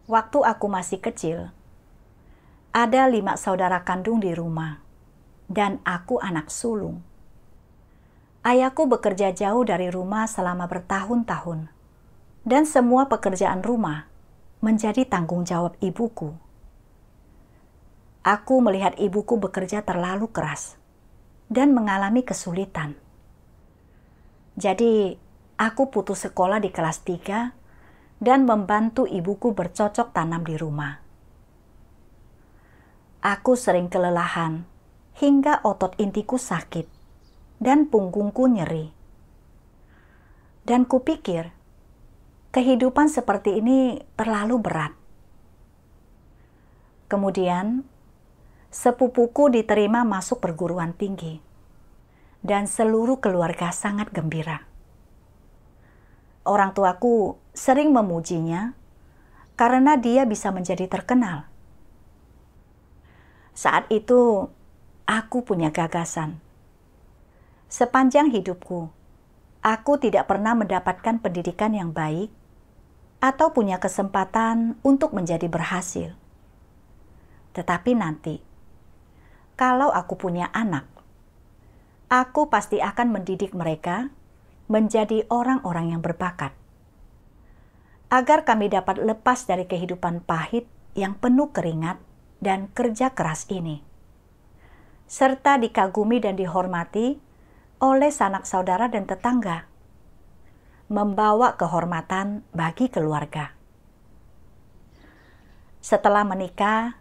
Waktu aku masih kecil, ada 5 saudara kandung di rumah, dan aku anak sulung. Ayahku bekerja jauh dari rumah selama bertahun-tahun, dan semua pekerjaan rumah menjadi tanggung jawab ibuku. Aku melihat ibuku bekerja terlalu keras dan mengalami kesulitan. Jadi, aku putus sekolah di kelas 3 dan membantu ibuku bercocok tanam di rumah. Aku sering kelelahan hingga otot intiku sakit dan punggungku nyeri. Dan kupikir, kehidupan seperti ini terlalu berat. Kemudian, sepupuku diterima masuk perguruan tinggi, dan seluruh keluarga sangat gembira. Orang tuaku sering memujinya karena dia bisa menjadi terkenal. Saat itu, aku punya gagasan. Sepanjang hidupku, aku tidak pernah mendapatkan pendidikan yang baik atau punya kesempatan untuk menjadi berhasil. Tetapi nanti, kalau aku punya anak, aku pasti akan mendidik mereka menjadi orang-orang yang berbakat, agar kami dapat lepas dari kehidupan pahit yang penuh keringat dan kerja keras ini, serta dikagumi dan dihormati oleh sanak saudara dan tetangga, membawa kehormatan bagi keluarga. Setelah menikah,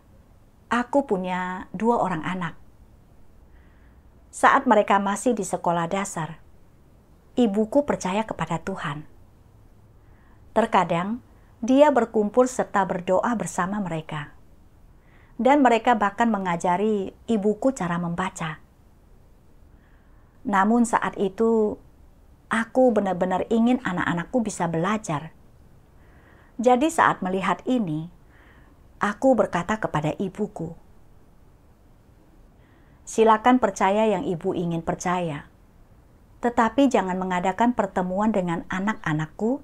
aku punya 2 orang anak. Saat mereka masih di sekolah dasar, ibuku percaya kepada Tuhan. Terkadang, dia berkumpul serta berdoa bersama mereka. Dan mereka bahkan mengajari ibuku cara membaca. Namun saat itu, aku benar-benar ingin anak-anakku bisa belajar. Jadi saat melihat ini, aku berkata kepada ibuku, "Silakan percaya yang ibu ingin percaya. Tetapi jangan mengadakan pertemuan dengan anak-anakku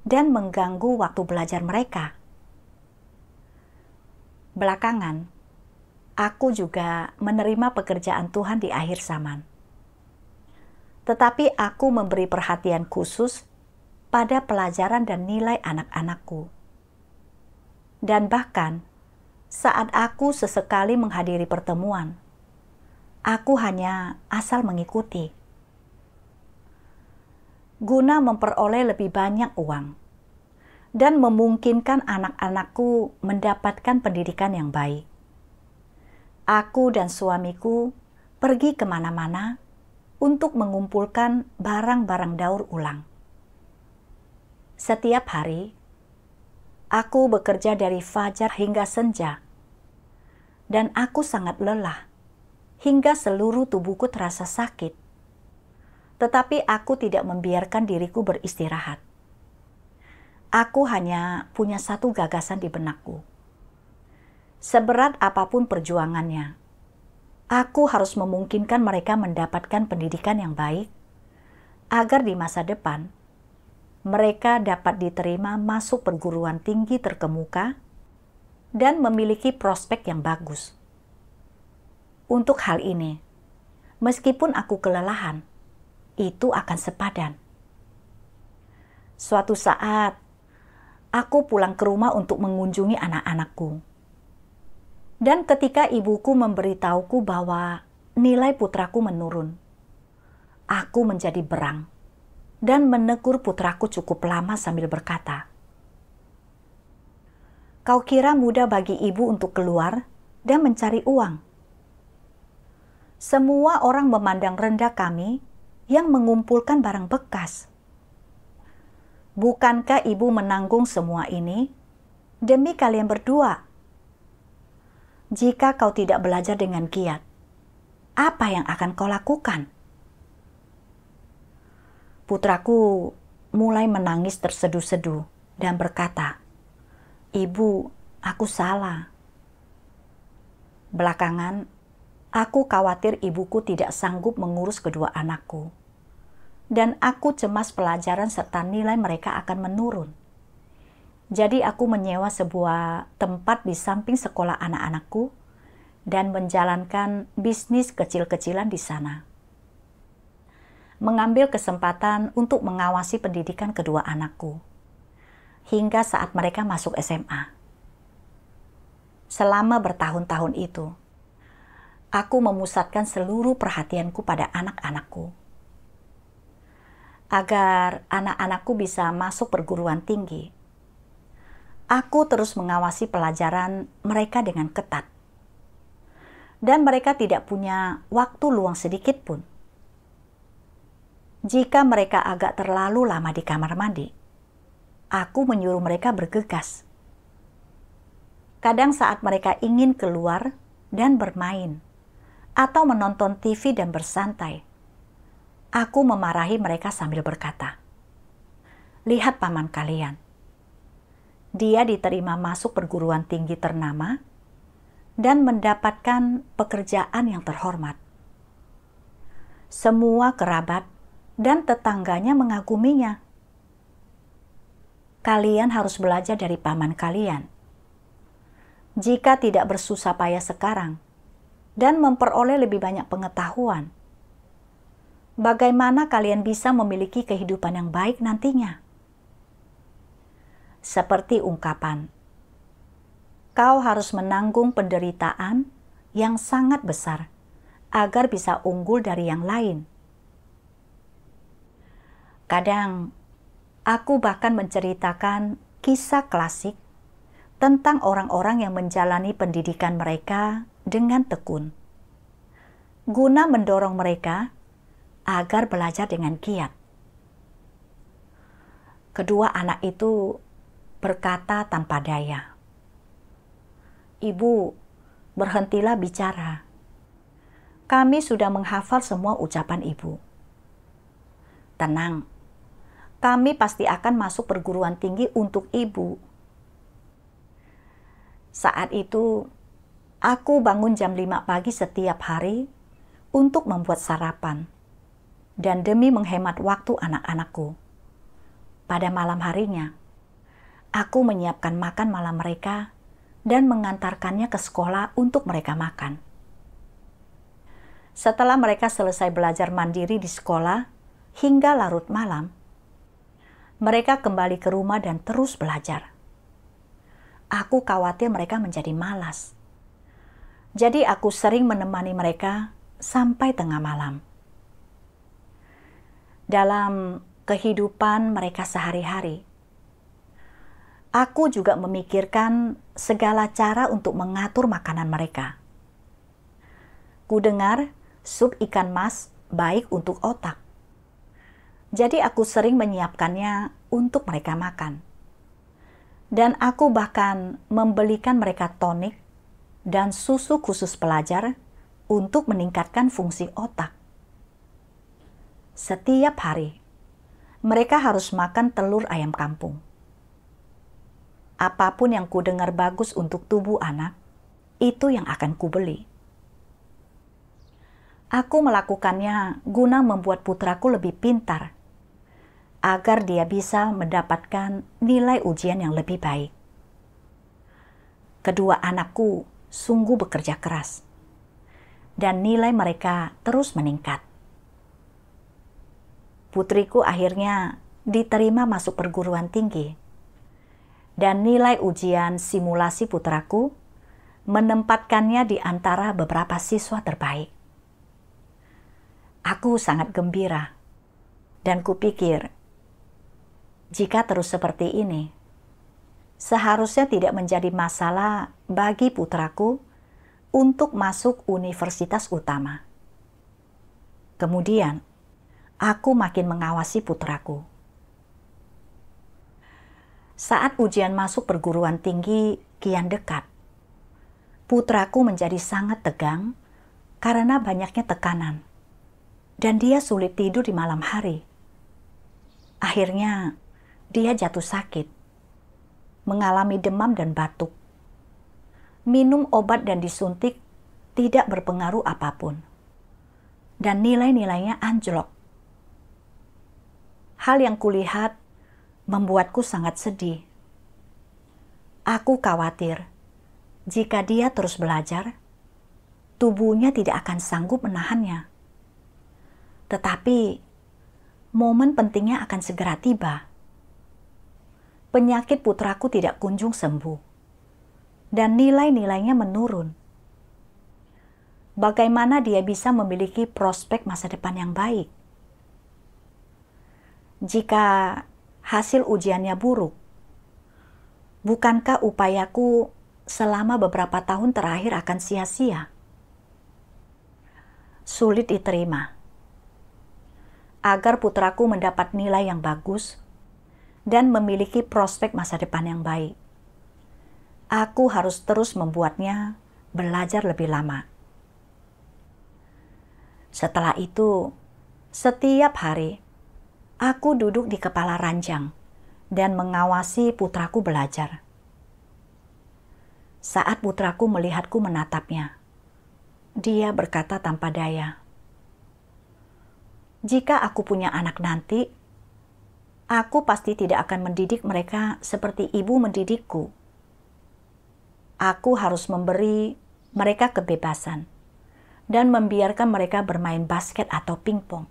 dan mengganggu waktu belajar mereka." Belakangan, aku juga menerima pekerjaan Tuhan di akhir zaman. Tetapi aku memberi perhatian khusus pada pelajaran dan nilai anak-anakku. Dan bahkan, saat aku sesekali menghadiri pertemuan, aku hanya asal mengikuti, guna memperoleh lebih banyak uang dan memungkinkan anak-anakku mendapatkan pendidikan yang baik. Aku dan suamiku pergi kemana-mana untuk mengumpulkan barang-barang daur ulang. Setiap hari, aku bekerja dari fajar hingga senja, dan aku sangat lelah hingga seluruh tubuhku terasa sakit. Tetapi aku tidak membiarkan diriku beristirahat. Aku hanya punya satu gagasan di benakku. Seberat apapun perjuangannya, aku harus memungkinkan mereka mendapatkan pendidikan yang baik, agar di masa depan mereka dapat diterima masuk perguruan tinggi terkemuka dan memiliki prospek yang bagus. Untuk hal ini, meskipun aku kelelahan, itu akan sepadan. Suatu saat, aku pulang ke rumah untuk mengunjungi anak-anakku. Dan ketika ibuku memberitahuku bahwa nilai putraku menurun, aku menjadi berang dan menegur putraku cukup lama sambil berkata, "Kau kira mudah bagi ibu untuk keluar dan mencari uang? Semua orang memandang rendah kami yang mengumpulkan barang bekas. Bukankah ibu menanggung semua ini demi kalian berdua? Jika kau tidak belajar dengan giat, apa yang akan kau lakukan?" Putraku mulai menangis terseduh-seduh dan berkata, "Ibu, aku salah." Belakangan, aku khawatir ibuku tidak sanggup mengurus kedua anakku. Dan aku cemas pelajaran serta nilai mereka akan menurun. Jadi aku menyewa sebuah tempat di samping sekolah anak-anakku dan menjalankan bisnis kecil-kecilan di sana. Mengambil kesempatan untuk mengawasi pendidikan kedua anakku hingga saat mereka masuk SMA. Selama bertahun-tahun itu, aku memusatkan seluruh perhatianku pada anak-anakku. Agar anak-anakku bisa masuk perguruan tinggi, aku terus mengawasi pelajaran mereka dengan ketat. Dan mereka tidak punya waktu luang sedikit pun. Jika mereka agak terlalu lama di kamar mandi, aku menyuruh mereka bergegas. Kadang saat mereka ingin keluar dan bermain, atau menonton TV dan bersantai, aku memarahi mereka sambil berkata, "Lihat paman kalian. Dia diterima masuk perguruan tinggi ternama dan mendapatkan pekerjaan yang terhormat. Semua kerabat dan tetangganya mengaguminya. Kalian harus belajar dari paman kalian. Jika tidak bersusah payah sekarang dan memperoleh lebih banyak pengetahuan, bagaimana kalian bisa memiliki kehidupan yang baik nantinya?" Seperti ungkapan, "Kau harus menanggung penderitaan yang sangat besar agar bisa unggul dari yang lain." Kadang, aku bahkan menceritakan kisah klasik tentang orang-orang yang menjalani pendidikan mereka dengan tekun, guna mendorong mereka agar belajar dengan giat. Kedua anak itu berkata tanpa daya, "Ibu, berhentilah bicara. Kami sudah menghafal semua ucapan ibu. Tenang, kami pasti akan masuk perguruan tinggi untuk ibu." Saat itu, aku bangun jam 5 pagi setiap hari untuk membuat sarapan. Dan demi menghemat waktu anak-anakku, pada malam harinya, aku menyiapkan makan malam mereka dan mengantarkannya ke sekolah untuk mereka makan. Setelah mereka selesai belajar mandiri di sekolah hingga larut malam, mereka kembali ke rumah dan terus belajar. Aku khawatir mereka menjadi malas. Jadi aku sering menemani mereka sampai tengah malam. Dalam kehidupan mereka sehari-hari, aku juga memikirkan segala cara untuk mengatur makanan mereka. Kudengar sup ikan mas baik untuk otak. Jadi aku sering menyiapkannya untuk mereka makan. Dan aku bahkan membelikan mereka tonik dan susu khusus pelajar untuk meningkatkan fungsi otak. Setiap hari, mereka harus makan telur ayam kampung. Apapun yang kudengar bagus untuk tubuh anak, itu yang akan kubeli. Aku melakukannya guna membuat putraku lebih pintar, agar dia bisa mendapatkan nilai ujian yang lebih baik. Kedua anakku sungguh bekerja keras, dan nilai mereka terus meningkat. Putriku akhirnya diterima masuk perguruan tinggi, dan nilai ujian simulasi putraku menempatkannya di antara beberapa siswa terbaik. Aku sangat gembira, dan kupikir, jika terus seperti ini, seharusnya tidak menjadi masalah bagi putraku untuk masuk universitas utama. Kemudian, aku makin mengawasi putraku. Saat ujian masuk perguruan tinggi kian dekat, putraku menjadi sangat tegang karena banyaknya tekanan, dan dia sulit tidur di malam hari. Akhirnya, dia jatuh sakit, mengalami demam dan batuk. Minum obat dan disuntik tidak berpengaruh apapun, dan nilai-nilainya anjlok. Hal yang kulihat membuatku sangat sedih. Aku khawatir jika dia terus belajar, tubuhnya tidak akan sanggup menahannya. Tetapi momen pentingnya akan segera tiba. Penyakit putraku tidak kunjung sembuh, dan nilai-nilainya menurun. Bagaimana dia bisa memiliki prospek masa depan yang baik? Jika hasil ujiannya buruk, bukankah upayaku selama beberapa tahun terakhir akan sia-sia? Sulit diterima. Agar putraku mendapat nilai yang bagus dan memiliki prospek masa depan yang baik, aku harus terus membuatnya belajar lebih lama. Setelah itu, setiap hari, aku duduk di kepala ranjang dan mengawasi putraku belajar. Saat putraku melihatku menatapnya, dia berkata tanpa daya, "Jika aku punya anak nanti, aku pasti tidak akan mendidik mereka seperti ibu mendidikku. Aku harus memberi mereka kebebasan dan membiarkan mereka bermain basket atau pingpong."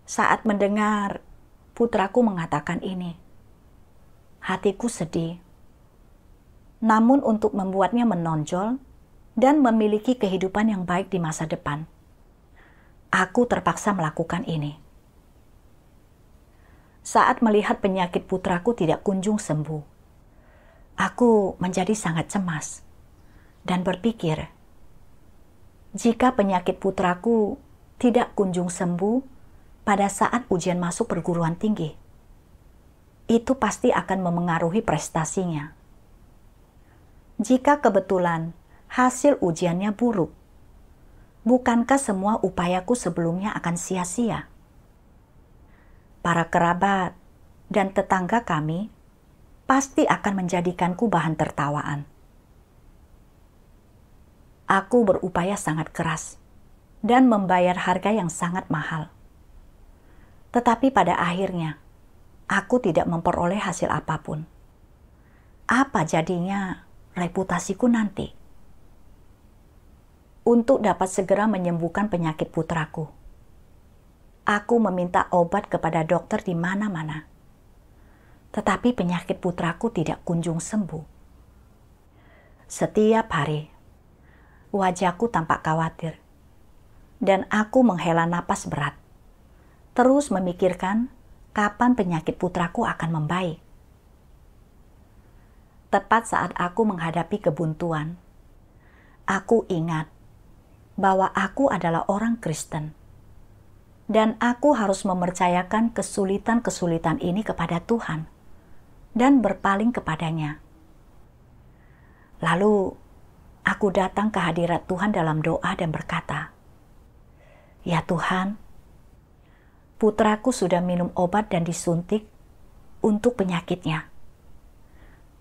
Saat mendengar putraku mengatakan ini, hatiku sedih. Namun untuk membuatnya menonjol dan memiliki kehidupan yang baik di masa depan, aku terpaksa melakukan ini. Saat melihat penyakit putraku tidak kunjung sembuh, aku menjadi sangat cemas dan berpikir, jika penyakit putraku tidak kunjung sembuh pada saat ujian masuk perguruan tinggi, itu pasti akan memengaruhi prestasinya. Jika kebetulan hasil ujiannya buruk, bukankah semua upayaku sebelumnya akan sia-sia? Para kerabat dan tetangga kami pasti akan menjadikanku bahan tertawaan. Aku berupaya sangat keras dan membayar harga yang sangat mahal. Tetapi pada akhirnya, aku tidak memperoleh hasil apapun. Apa jadinya reputasiku nanti? Untuk dapat segera menyembuhkan penyakit putraku, aku meminta obat kepada dokter di mana-mana. Tetapi penyakit putraku tidak kunjung sembuh. Setiap hari, wajahku tampak khawatir, dan aku menghela napas berat, terus memikirkan kapan penyakit putraku akan membaik. Tepat saat aku menghadapi kebuntuan, aku ingat bahwa aku adalah orang Kristen, dan aku harus mempercayakan kesulitan-kesulitan ini kepada Tuhan dan berpaling kepadanya. Lalu, aku datang ke hadirat Tuhan dalam doa dan berkata, "Ya Tuhan, putraku sudah minum obat dan disuntik untuk penyakitnya,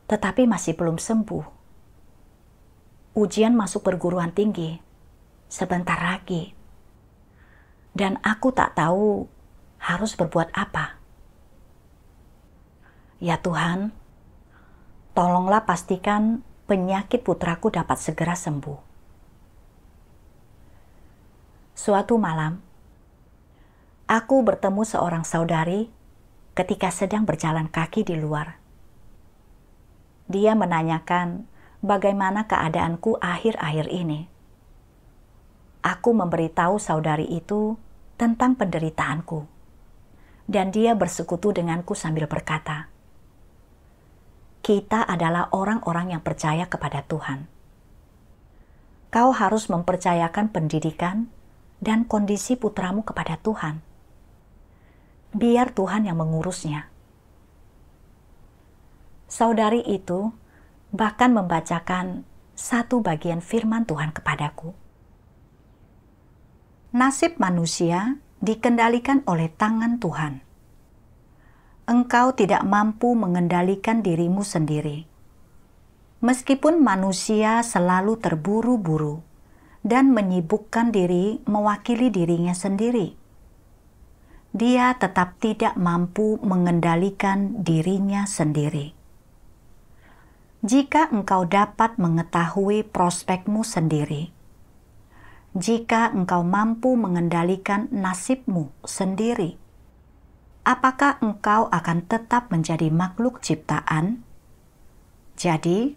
tetapi masih belum sembuh. Ujian masuk perguruan tinggi sebentar lagi, dan aku tak tahu harus berbuat apa. Ya Tuhan, tolonglah pastikan penyakit putraku dapat segera sembuh." Suatu malam, aku bertemu seorang saudari ketika sedang berjalan kaki di luar. Dia menanyakan bagaimana keadaanku akhir-akhir ini. Aku memberitahu saudari itu tentang penderitaanku, dan dia bersekutu denganku sambil berkata, "Kita adalah orang-orang yang percaya kepada Tuhan. Kau harus mempercayakan pendidikan dan kondisi putramu kepada Tuhan. Biar Tuhan yang mengurusnya." Saudari itu bahkan membacakan satu bagian firman Tuhan kepadaku. Nasib manusia dikendalikan oleh tangan Tuhan. Engkau tidak mampu mengendalikan dirimu sendiri. Meskipun manusia selalu terburu-buru dan menyibukkan diri mewakili dirinya sendiri, dia tetap tidak mampu mengendalikan dirinya sendiri. Jika engkau dapat mengetahui prospekmu sendiri, jika engkau mampu mengendalikan nasibmu sendiri, apakah engkau akan tetap menjadi makhluk ciptaan? Jadi,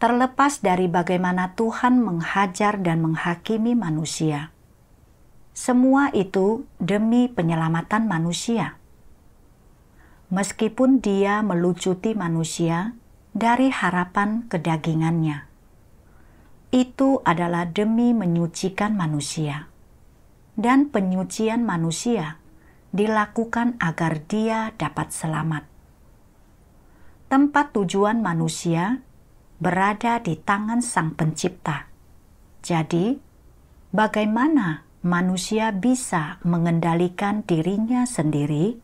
terlepas dari bagaimana Tuhan menghajar dan menghakimi manusia, semua itu demi penyelamatan manusia. Meskipun Dia melucuti manusia dari harapan kedagingannya, itu adalah demi menyucikan manusia, dan penyucian manusia dilakukan agar dia dapat selamat. Tempat tujuan manusia berada di tangan Sang Pencipta. Jadi, bagaimana manusia bisa mengendalikan dirinya sendiri?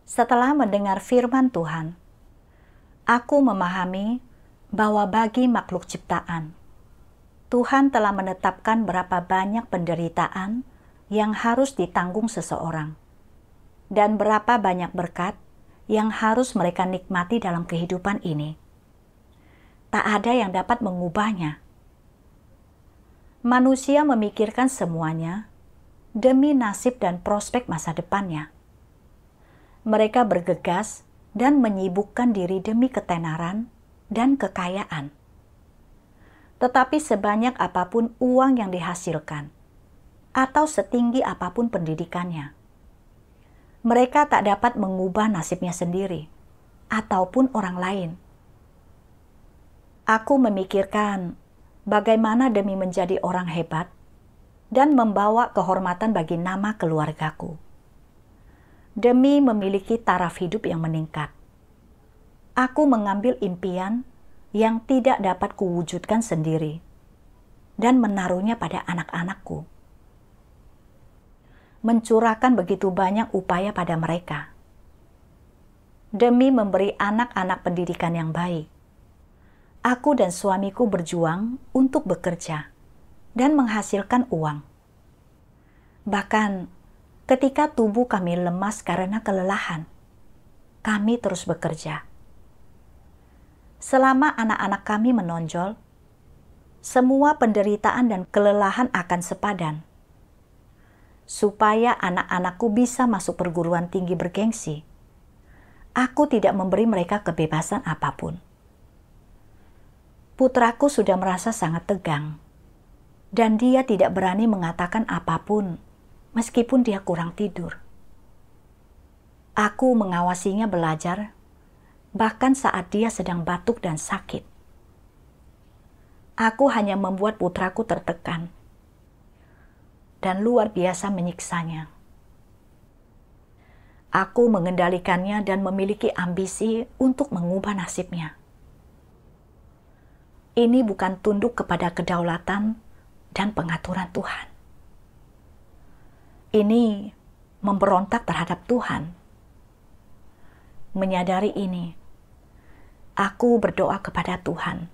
Setelah mendengar firman Tuhan, aku memahami bahwa bagi makhluk ciptaan, Tuhan telah menetapkan berapa banyak penderitaan yang harus ditanggung seseorang, dan berapa banyak berkat yang harus mereka nikmati dalam kehidupan ini. Tak ada yang dapat mengubahnya. Manusia memikirkan semuanya demi nasib dan prospek masa depannya. Mereka bergegas dan menyibukkan diri demi ketenaran dan kekayaan. Tetapi sebanyak apapun uang yang dihasilkan, atau setinggi apapun pendidikannya, mereka tak dapat mengubah nasibnya sendiri, ataupun orang lain. Aku memikirkan bagaimana demi menjadi orang hebat dan membawa kehormatan bagi nama keluargaku, demi memiliki taraf hidup yang meningkat, aku mengambil impian yang tidak dapat kuwujudkan sendiri dan menaruhnya pada anak-anakku. Mencurahkan begitu banyak upaya pada mereka demi memberi anak-anak pendidikan yang baik. Aku dan suamiku berjuang untuk bekerja dan menghasilkan uang. Bahkan ketika tubuh kami lemas karena kelelahan, kami terus bekerja. Selama anak-anak kami menonjol, semua penderitaan dan kelelahan akan sepadan. Supaya anak-anakku bisa masuk perguruan tinggi bergengsi, aku tidak memberi mereka kebebasan apapun. Putraku sudah merasa sangat tegang, dan dia tidak berani mengatakan apapun meskipun dia kurang tidur. Aku mengawasinya belajar, bahkan saat dia sedang batuk dan sakit. Aku hanya membuat putraku tertekan dan luar biasa menyiksanya. Aku mengendalikannya dan memiliki ambisi untuk mengubah nasibnya. Ini bukan tunduk kepada kedaulatan dan pengaturan Tuhan. Ini memberontak terhadap Tuhan. Menyadari ini, aku berdoa kepada Tuhan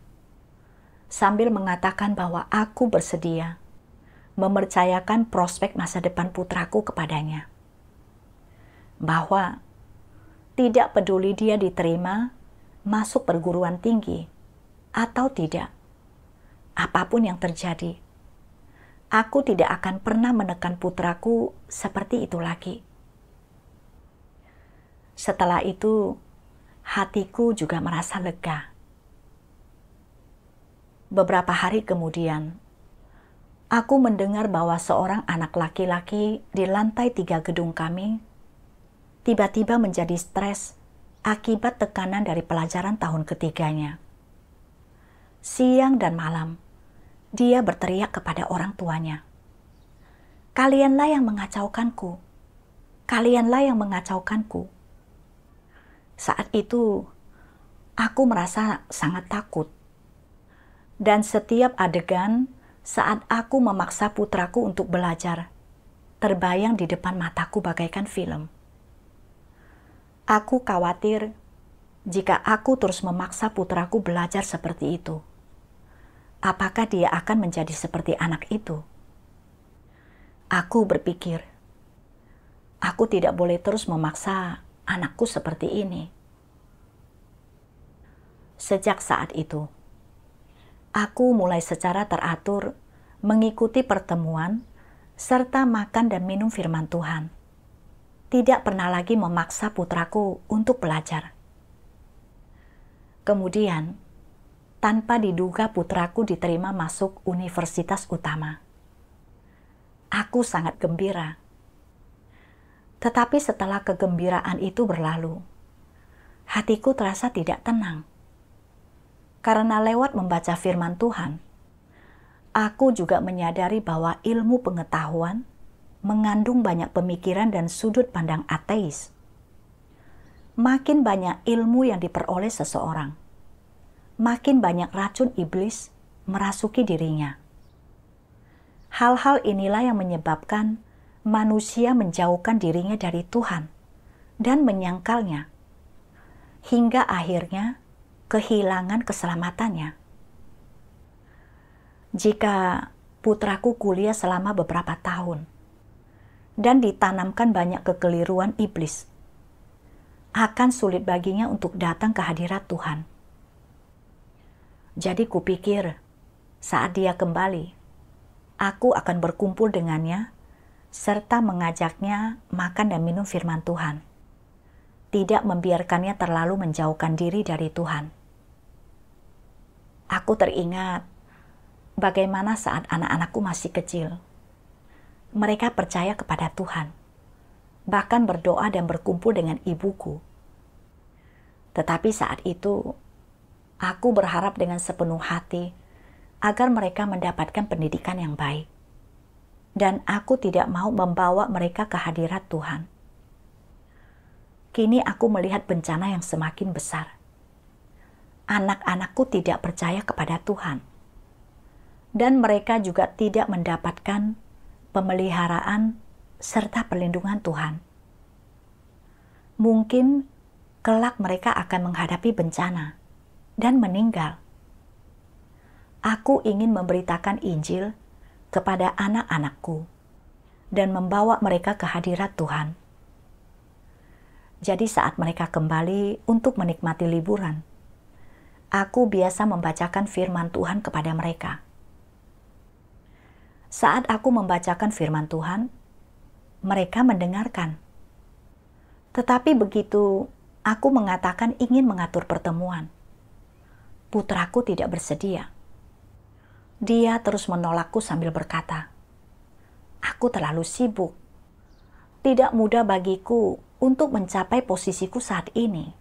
sambil mengatakan bahwa aku bersedia mempercayakan prospek masa depan putraku kepadanya. Bahwa tidak peduli dia diterima masuk perguruan tinggi atau tidak, apapun yang terjadi, aku tidak akan pernah menekan putraku seperti itu lagi. Setelah itu, hatiku juga merasa lega. Beberapa hari kemudian, aku mendengar bahwa seorang anak laki-laki di lantai 3 gedung kami tiba-tiba menjadi stres akibat tekanan dari pelajaran tahun ketiganya. Siang dan malam, dia berteriak kepada orang tuanya, "Kalianlah yang mengacaukanku. Kalianlah yang mengacaukanku." Saat itu, aku merasa sangat takut. Dan setiap adegan saat aku memaksa putraku untuk belajar, terbayang di depan mataku bagaikan film. Aku khawatir jika aku terus memaksa putraku belajar seperti itu, apakah dia akan menjadi seperti anak itu? Aku berpikir, aku tidak boleh terus memaksa anakku seperti ini. Sejak saat itu, aku mulai secara teratur mengikuti pertemuan serta makan dan minum firman Tuhan. Tidak pernah lagi memaksa putraku untuk belajar. Kemudian, tanpa diduga putraku diterima masuk universitas utama. Aku sangat gembira. Tetapi setelah kegembiraan itu berlalu, hatiku terasa tidak tenang. Karena lewat membaca firman Tuhan, aku juga menyadari bahwa ilmu pengetahuan mengandung banyak pemikiran dan sudut pandang ateis. Makin banyak ilmu yang diperoleh seseorang, makin banyak racun iblis merasuki dirinya. Hal-hal inilah yang menyebabkan manusia menjauhkan dirinya dari Tuhan dan menyangkalnya, hingga akhirnya kehilangan keselamatannya. Jika putraku kuliah selama beberapa tahun dan ditanamkan banyak kekeliruan iblis, akan sulit baginya untuk datang ke hadirat Tuhan. Jadi kupikir, saat dia kembali, aku akan berkumpul dengannya, serta mengajaknya makan dan minum firman Tuhan. Tidak membiarkannya terlalu menjauhkan diri dari Tuhan. Aku teringat bagaimana saat anak-anakku masih kecil, mereka percaya kepada Tuhan, bahkan berdoa dan berkumpul dengan ibuku. Tetapi saat itu, aku berharap dengan sepenuh hati agar mereka mendapatkan pendidikan yang baik. Dan aku tidak mau membawa mereka ke hadirat Tuhan. Kini aku melihat bencana yang semakin besar. Anak-anakku tidak percaya kepada Tuhan. Dan mereka juga tidak mendapatkan pemeliharaan serta perlindungan Tuhan. Mungkin kelak mereka akan menghadapi bencana dan meninggal. Aku ingin memberitakan Injil kepada anak-anakku dan membawa mereka ke hadirat Tuhan. Jadi saat mereka kembali untuk menikmati liburan, aku biasa membacakan firman Tuhan kepada mereka. Saat aku membacakan firman Tuhan, mereka mendengarkan. Tetapi begitu aku mengatakan ingin mengatur pertemuan, putraku tidak bersedia. Dia terus menolakku sambil berkata, "Aku terlalu sibuk. Tidak mudah bagiku untuk mencapai posisiku saat ini.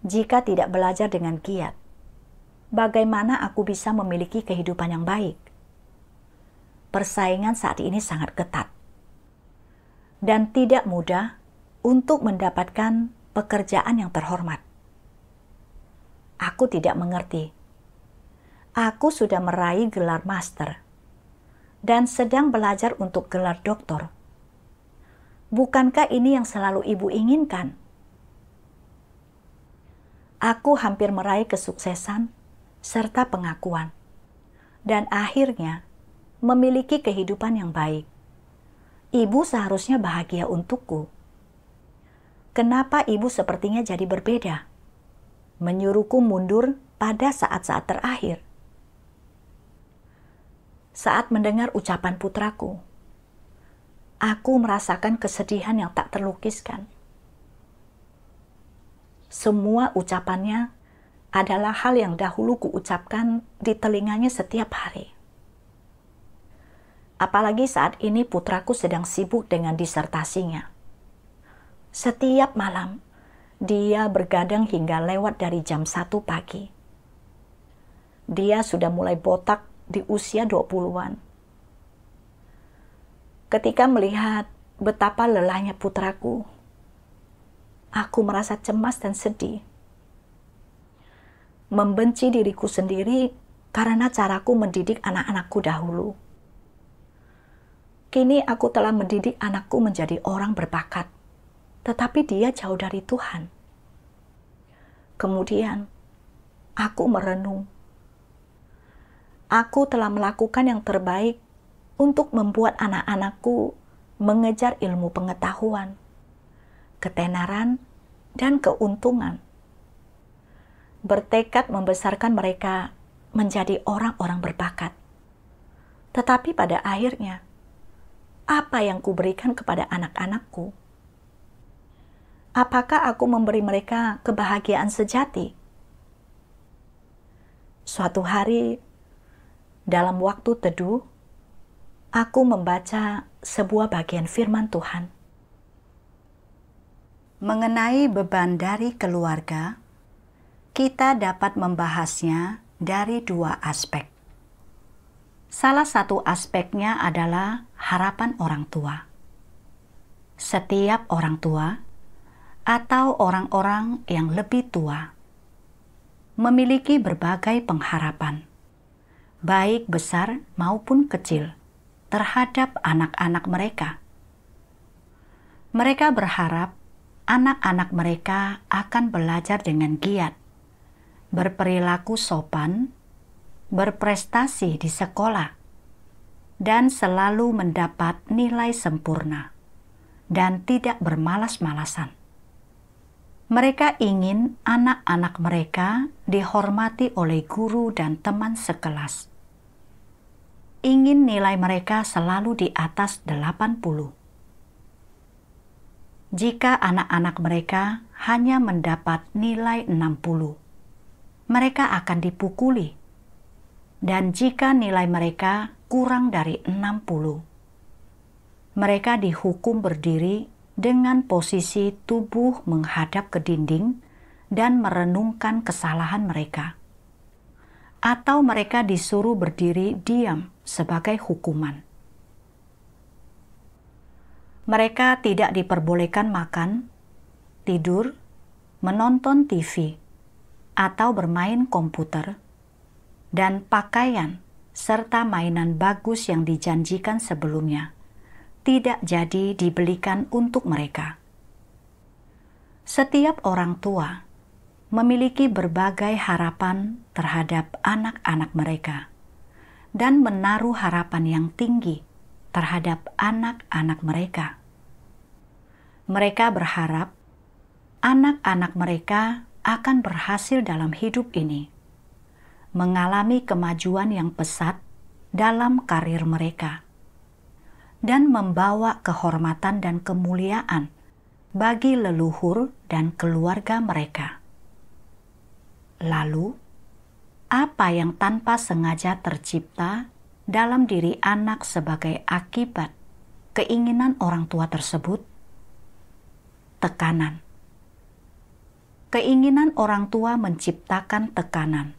Jika tidak belajar dengan giat, bagaimana aku bisa memiliki kehidupan yang baik? Persaingan saat ini sangat ketat dan tidak mudah untuk mendapatkan pekerjaan yang terhormat. Aku tidak mengerti. Aku sudah meraih gelar master dan sedang belajar untuk gelar doktor. Bukankah ini yang selalu ibu inginkan? Aku hampir meraih kesuksesan serta pengakuan, dan akhirnya memiliki kehidupan yang baik. Ibu seharusnya bahagia untukku. Kenapa ibu sepertinya jadi berbeda? Menyuruhku mundur pada saat-saat terakhir." Saat mendengar ucapan putraku, aku merasakan kesedihan yang tak terlukiskan. Semua ucapannya adalah hal yang dahulu kuucapkan di telinganya setiap hari. Apalagi saat ini putraku sedang sibuk dengan disertasinya. Setiap malam, dia bergadang hingga lewat dari jam 1 pagi. Dia sudah mulai botak di usia 20-an. Ketika melihat betapa lelahnya putraku, aku merasa cemas dan sedih. Membenci diriku sendiri karena caraku mendidik anak-anakku dahulu. Kini aku telah mendidik anakku menjadi orang berbakat, tetapi dia jauh dari Tuhan. Kemudian, aku merenung. Aku telah melakukan yang terbaik untuk membuat anak-anakku mengejar ilmu pengetahuan, ketenaran, dan keuntungan. bertekad membesarkan mereka menjadi orang-orang berbakat. Tetapi pada akhirnya, apa yang kuberikan kepada anak-anakku? Apakah aku memberi mereka kebahagiaan sejati? Suatu hari, dalam waktu teduh, aku membaca sebuah bagian firman Tuhan. Mengenai beban dari keluarga, kita dapat membahasnya dari dua aspek. Salah satu aspeknya adalah harapan orang tua. Setiap orang tua atau orang-orang yang lebih tua memiliki berbagai pengharapan, baik besar maupun kecil, terhadap anak-anak mereka. Mereka berharap anak-anak mereka akan belajar dengan giat, berperilaku sopan, berprestasi di sekolah, dan selalu mendapat nilai sempurna, dan tidak bermalas-malasan. Mereka ingin anak-anak mereka dihormati oleh guru dan teman sekelas. Ingin nilai mereka selalu di atas 80. Jika anak-anak mereka hanya mendapat nilai 60, mereka akan dipukuli. Dan jika nilai mereka kurang dari 60, mereka dihukum berdiri dengan posisi tubuh menghadap ke dinding dan merenungkan kesalahan mereka. Atau mereka disuruh berdiri diam sebagai hukuman. Mereka tidak diperbolehkan makan, tidur, menonton TV, atau bermain komputer, dan pakaian serta mainan bagus yang dijanjikan sebelumnya tidak jadi dibelikan untuk mereka. Setiap orang tua memiliki berbagai harapan terhadap anak-anak mereka dan menaruh harapan yang tinggi terhadap anak-anak mereka. Mereka berharap anak-anak mereka akan berhasil dalam hidup ini, mengalami kemajuan yang pesat dalam karir mereka, dan membawa kehormatan dan kemuliaan bagi leluhur dan keluarga mereka. Lalu, apa yang tanpa sengaja tercipta dalam diri anak sebagai akibat keinginan orang tua tersebut? Tekanan. Keinginan orang tua menciptakan tekanan.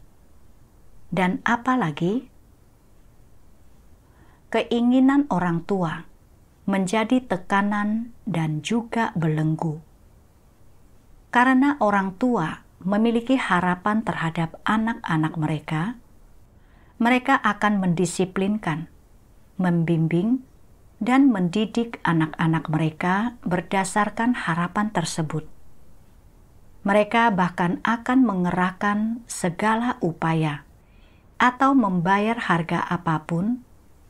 Dan apalagi, keinginan orang tua menjadi tekanan dan juga belenggu. Karena orang tua memiliki harapan terhadap anak-anak mereka, mereka akan mendisiplinkan, membimbing, dan mendidik anak-anak mereka berdasarkan harapan tersebut. Mereka bahkan akan mengerahkan segala upaya atau membayar harga apapun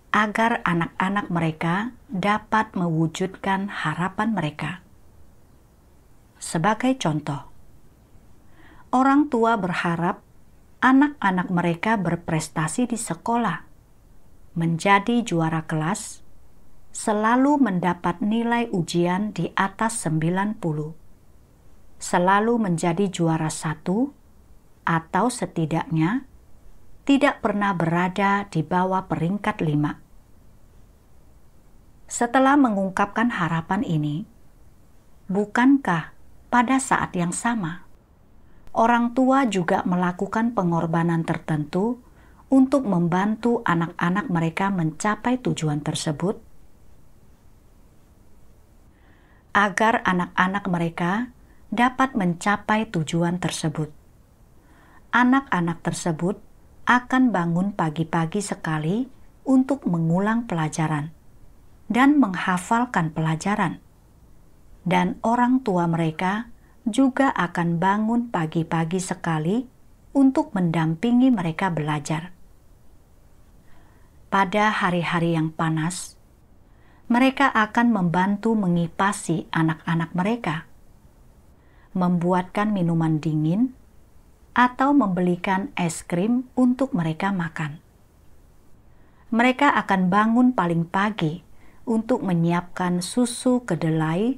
agar anak-anak mereka dapat mewujudkan harapan mereka. Sebagai contoh, orang tua berharap anak-anak mereka berprestasi di sekolah, menjadi juara kelas, selalu mendapat nilai ujian di atas 90, selalu menjadi juara 1, atau setidaknya tidak pernah berada di bawah peringkat 5. Setelah mengungkapkan harapan ini, bukankah pada saat yang sama, orang tua juga melakukan pengorbanan tertentu untuk membantu anak-anak mereka mencapai tujuan tersebut? Agar anak-anak mereka dapat mencapai tujuan tersebut, anak-anak tersebut akan bangun pagi-pagi sekali untuk mengulang pelajaran dan menghafalkan pelajaran. Dan orang tua mereka juga akan bangun pagi-pagi sekali untuk mendampingi mereka belajar. Pada hari-hari yang panas, mereka akan membantu mengipasi anak-anak mereka, membuatkan minuman dingin, atau membelikan es krim untuk mereka makan. Mereka akan bangun paling pagi untuk menyiapkan susu kedelai,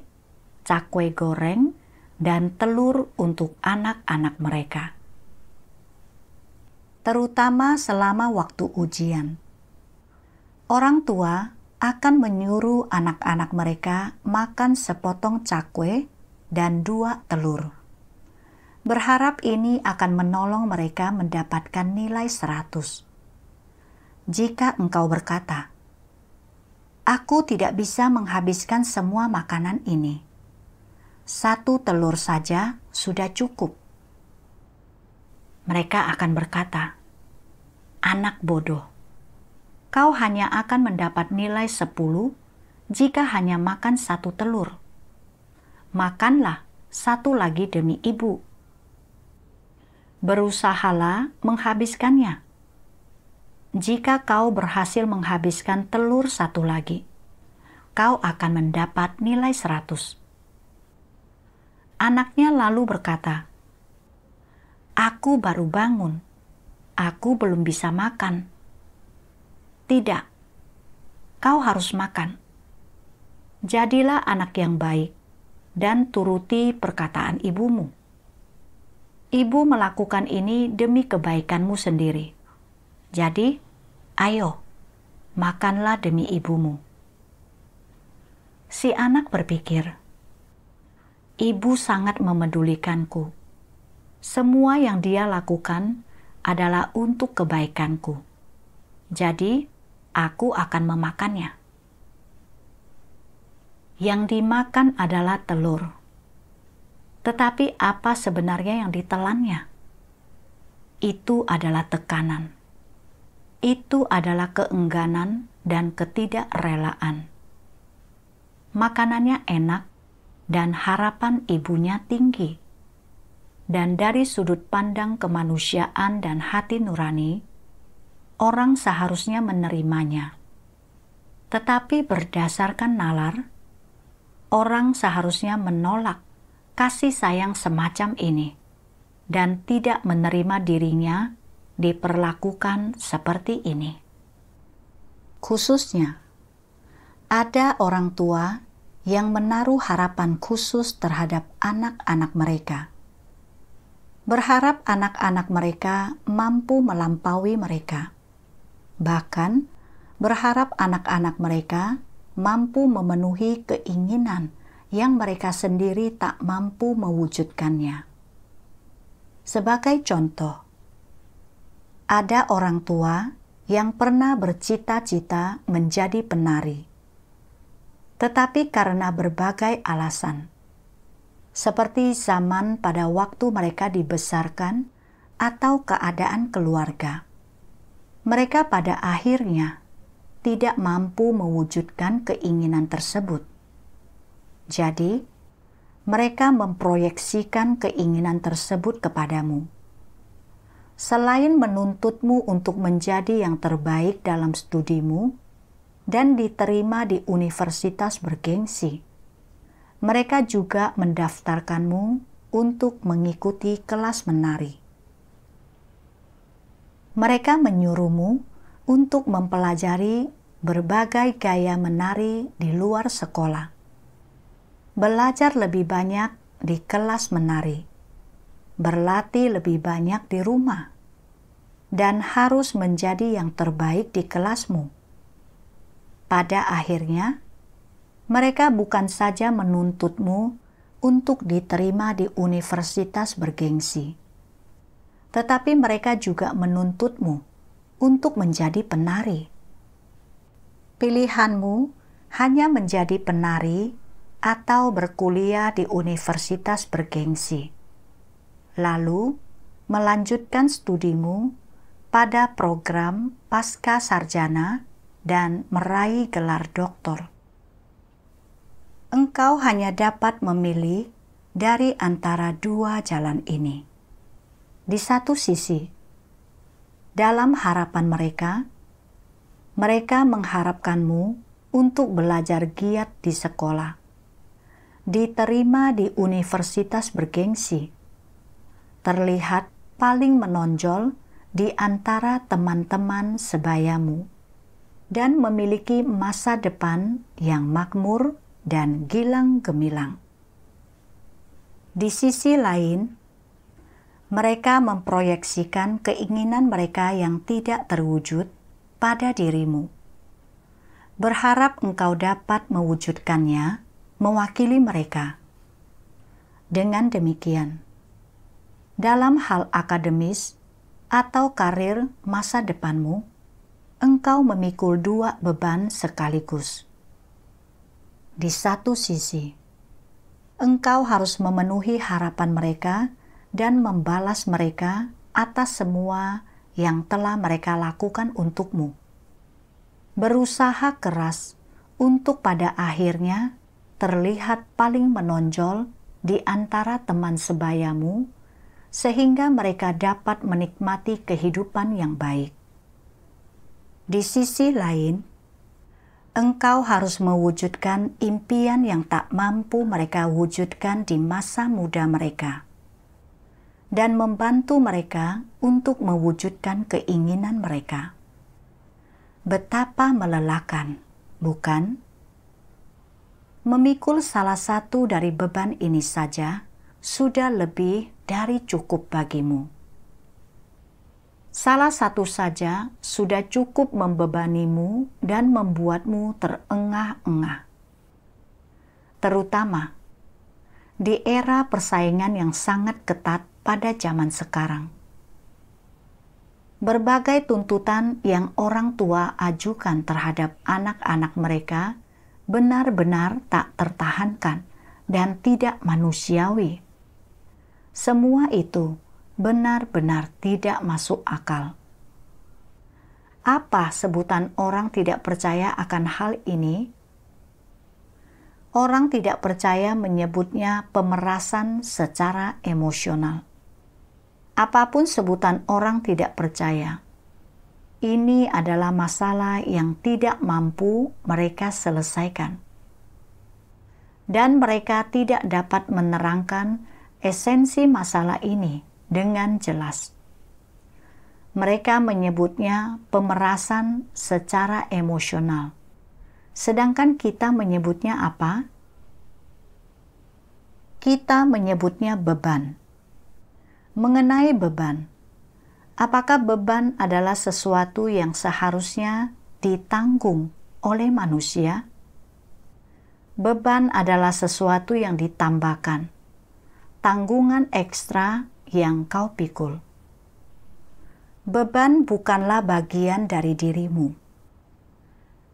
cakwe goreng, dan telur untuk anak-anak mereka. Terutama selama waktu ujian. Orang tua akan menyuruh anak-anak mereka makan sepotong cakwe dan 2 telur. Berharap ini akan menolong mereka mendapatkan nilai 100. Jika engkau berkata, "Aku tidak bisa menghabiskan semua makanan ini. 1 telur saja sudah cukup." Mereka akan berkata, "Anak bodoh, kau hanya akan mendapat nilai 10 jika hanya makan 1 telur. Makanlah 1 lagi demi ibu. Berusahalah menghabiskannya. Jika kau berhasil menghabiskan telur 1 lagi, kau akan mendapat nilai 100. Anaknya lalu berkata, "Aku baru bangun. Aku belum bisa makan." "Tidak, kau harus makan. Jadilah anak yang baik dan turuti perkataan ibumu. Ibu melakukan ini demi kebaikanmu sendiri. Jadi, ayo, makanlah demi ibumu." Si anak berpikir, "Ibu sangat memedulikanku. Semua yang dia lakukan adalah untuk kebaikanku. Jadi, aku akan memakannya." Yang dimakan adalah telur. Tetapi apa sebenarnya yang ditelannya? Itu adalah tekanan. Itu adalah keengganan dan ketidakrelaan. Makanannya enak dan harapan ibunya tinggi. Dan dari sudut pandang kemanusiaan dan hati nurani, orang seharusnya menerimanya. Tetapi berdasarkan nalar, orang seharusnya menolak kasih sayang semacam ini dan tidak menerima dirinya diperlakukan seperti ini. Khususnya, ada orang tua yang menaruh harapan khusus terhadap anak-anak mereka. Berharap anak-anak mereka mampu melampaui mereka. Bahkan, berharap anak-anak mereka mampu memenuhi keinginan yang mereka sendiri tak mampu mewujudkannya. Sebagai contoh, ada orang tua yang pernah bercita-cita menjadi penari. Tetapi karena berbagai alasan, seperti zaman pada waktu mereka dibesarkan atau keadaan keluarga, mereka pada akhirnya tidak mampu mewujudkan keinginan tersebut. Jadi, mereka memproyeksikan keinginan tersebut kepadamu. Selain menuntutmu untuk menjadi yang terbaik dalam studimu dan diterima di universitas bergengsi, mereka juga mendaftarkanmu untuk mengikuti kelas menari. Mereka menyuruhmu untuk mempelajari berbagai gaya menari di luar sekolah, belajar lebih banyak di kelas menari, berlatih lebih banyak di rumah, dan harus menjadi yang terbaik di kelasmu. Pada akhirnya, mereka bukan saja menuntutmu untuk diterima di universitas bergengsi, tetapi mereka juga menuntutmu untuk menjadi penari. Pilihanmu hanya menjadi penari atau berkuliah di universitas bergengsi, lalu melanjutkan studimu pada program pasca sarjana dan meraih gelar doktor. Engkau hanya dapat memilih dari antara 2 jalan ini. Di satu sisi, dalam harapan mereka mengharapkanmu untuk belajar giat di sekolah, diterima di universitas bergengsi, terlihat paling menonjol di antara teman-teman sebayamu dan memiliki masa depan yang makmur dan gilang gemilang. Di sisi lain, mereka memproyeksikan keinginan mereka yang tidak terwujud pada dirimu, berharap engkau dapat mewujudkannya mewakili mereka. Dengan demikian, dalam hal akademis atau karir masa depanmu, engkau memikul dua beban sekaligus. Di satu sisi, engkau harus memenuhi harapan mereka dan membalas mereka atas semua yang telah mereka lakukan untukmu. Berusaha keras untuk pada akhirnya terlihat paling menonjol di antara teman sebayamu, sehingga mereka dapat menikmati kehidupan yang baik. Di sisi lain, engkau harus mewujudkan impian yang tak mampu mereka wujudkan di masa muda mereka, dan membantu mereka untuk mewujudkan keinginan mereka. Betapa melelahkan, bukan? Memikul salah satu dari beban ini saja sudah lebih dari cukup bagimu. Salah satu saja sudah cukup membebanimu dan membuatmu terengah-engah. Terutama di era persaingan yang sangat ketat pada zaman sekarang. Berbagai tuntutan yang orang tua ajukan terhadap anak-anak mereka benar-benar tak tertahankan dan tidak manusiawi. Semua itu benar-benar tidak masuk akal. Apa sebutan orang tidak percaya akan hal ini? Orang tidak percaya menyebutnya pemerasan secara emosional. Apapun sebutan orang tidak percaya, ini adalah masalah yang tidak mampu mereka selesaikan. Dan mereka tidak dapat menerangkan esensi masalah ini dengan jelas. Mereka menyebutnya pemerasan secara emosional. Sedangkan kita menyebutnya apa? Kita menyebutnya beban. Mengenai beban, apakah beban adalah sesuatu yang seharusnya ditanggung oleh manusia? Beban adalah sesuatu yang ditambahkan, tanggungan ekstra yang kau pikul. Beban bukanlah bagian dari dirimu.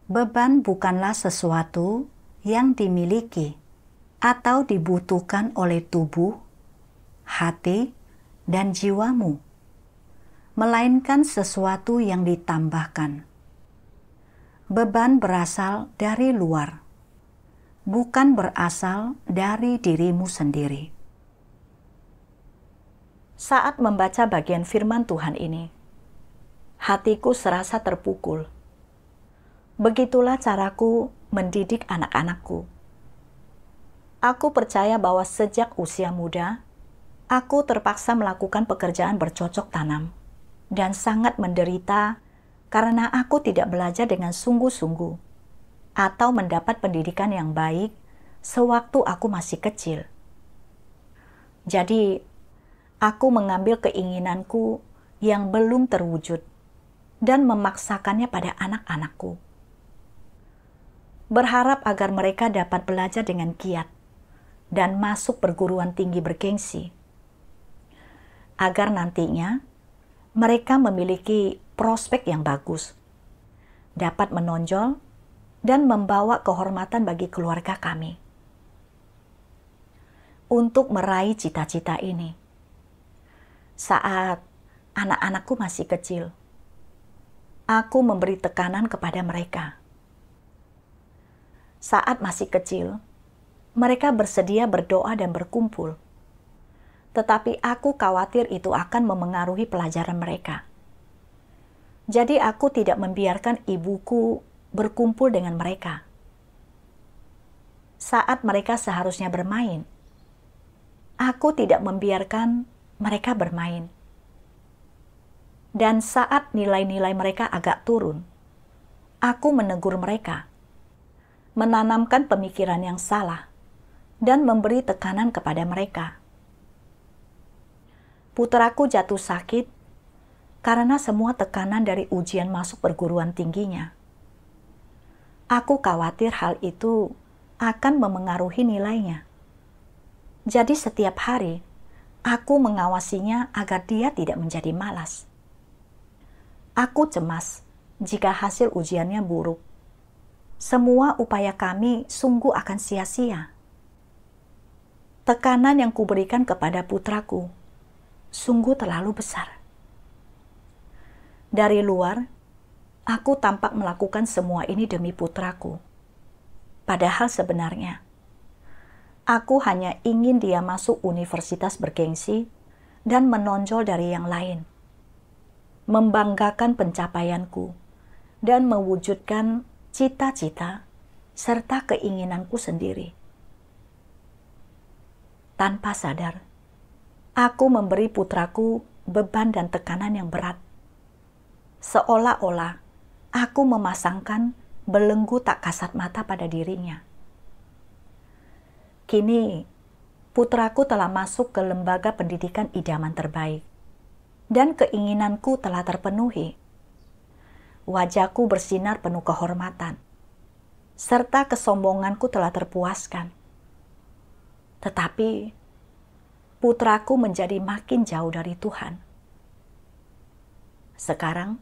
Beban bukanlah sesuatu yang dimiliki atau dibutuhkan oleh tubuh, hati, dan jiwamu, melainkan sesuatu yang ditambahkan. Beban berasal dari luar, bukan berasal dari dirimu sendiri. Saat membaca bagian firman Tuhan ini, hatiku serasa terpukul. Begitulah caraku mendidik anak-anakku. Aku percaya bahwa sejak usia muda, aku terpaksa melakukan pekerjaan bercocok tanam dan sangat menderita karena aku tidak belajar dengan sungguh-sungguh atau mendapat pendidikan yang baik sewaktu aku masih kecil. Jadi, aku mengambil keinginanku yang belum terwujud dan memaksakannya pada anak-anakku. Berharap agar mereka dapat belajar dengan giat dan masuk perguruan tinggi bergengsi, agar nantinya mereka memiliki prospek yang bagus, dapat menonjol dan membawa kehormatan bagi keluarga kami. Untuk meraih cita-cita ini, saat anak-anakku masih kecil, aku memberi tekanan kepada mereka. Saat masih kecil, mereka bersedia berdoa dan berkumpul. Tetapi aku khawatir itu akan memengaruhi pelajaran mereka. Jadi aku tidak membiarkan ibuku berkumpul dengan mereka. Saat mereka seharusnya bermain, aku tidak membiarkan mereka bermain. Dan saat nilai-nilai mereka agak turun, aku menegur mereka, menanamkan pemikiran yang salah, dan memberi tekanan kepada mereka. Putraku jatuh sakit karena semua tekanan dari ujian masuk perguruan tingginya. Aku khawatir hal itu akan memengaruhi nilainya. Jadi setiap hari, aku mengawasinya agar dia tidak menjadi malas. Aku cemas jika hasil ujiannya buruk. Semua upaya kami sungguh akan sia-sia. Tekanan yang kuberikan kepada putraku sungguh terlalu besar. Dari luar, aku tampak melakukan semua ini demi putraku. Padahal sebenarnya, aku hanya ingin dia masuk universitas bergengsi dan menonjol dari yang lain, membanggakan pencapaianku, dan mewujudkan cita-cita serta keinginanku sendiri. Tanpa sadar, aku memberi putraku beban dan tekanan yang berat. Seolah-olah aku memasangkan belenggu tak kasat mata pada dirinya. Kini, putraku telah masuk ke lembaga pendidikan idaman terbaik, dan keinginanku telah terpenuhi. Wajahku bersinar penuh kehormatan, serta kesombonganku telah terpuaskan. Tetapi, putraku menjadi makin jauh dari Tuhan. Sekarang,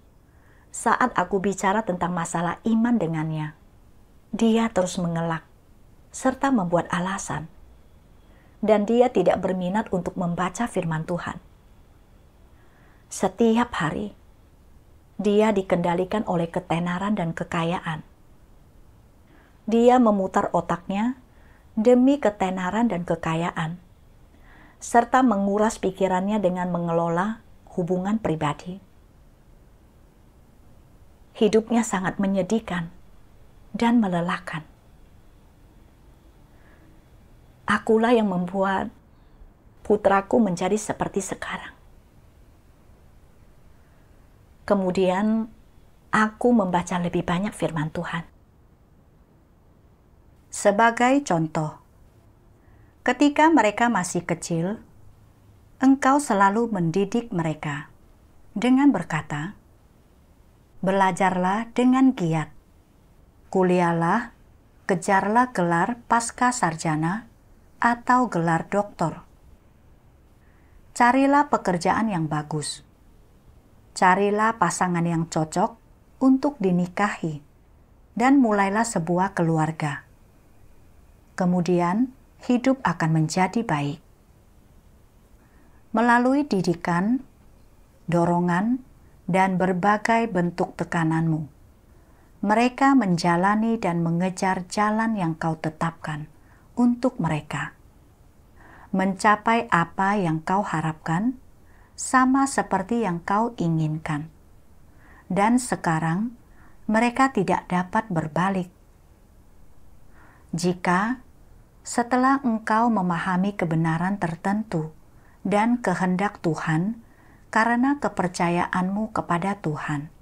saat aku bicara tentang masalah iman dengannya, dia terus mengelak, serta membuat alasan, dan dia tidak berminat untuk membaca firman Tuhan. Setiap hari, dia dikendalikan oleh ketenaran dan kekayaan. Dia memutar otaknya demi ketenaran dan kekayaan, serta menguras pikirannya dengan mengelola hubungan pribadi. Hidupnya sangat menyedihkan dan melelahkan. Akulah yang membuat putraku menjadi seperti sekarang. Kemudian, aku membaca lebih banyak firman Tuhan. Sebagai contoh, ketika mereka masih kecil, engkau selalu mendidik mereka dengan berkata, "Belajarlah dengan giat, kuliahlah, kejarlah gelar pasca sarjana atau gelar doktor. Carilah pekerjaan yang bagus. Carilah pasangan yang cocok untuk dinikahi, dan mulailah sebuah keluarga. Kemudian, hidup akan menjadi baik." Melalui didikan, dorongan, dan berbagai bentuk tekananmu, mereka menjalani dan mengejar jalan yang kau tetapkan untuk mereka, mencapai apa yang kau harapkan, sama seperti yang kau inginkan. Dan sekarang mereka tidak dapat berbalik. Jika setelah engkau memahami kebenaran tertentu dan kehendak Tuhan karena kepercayaanmu kepada Tuhan,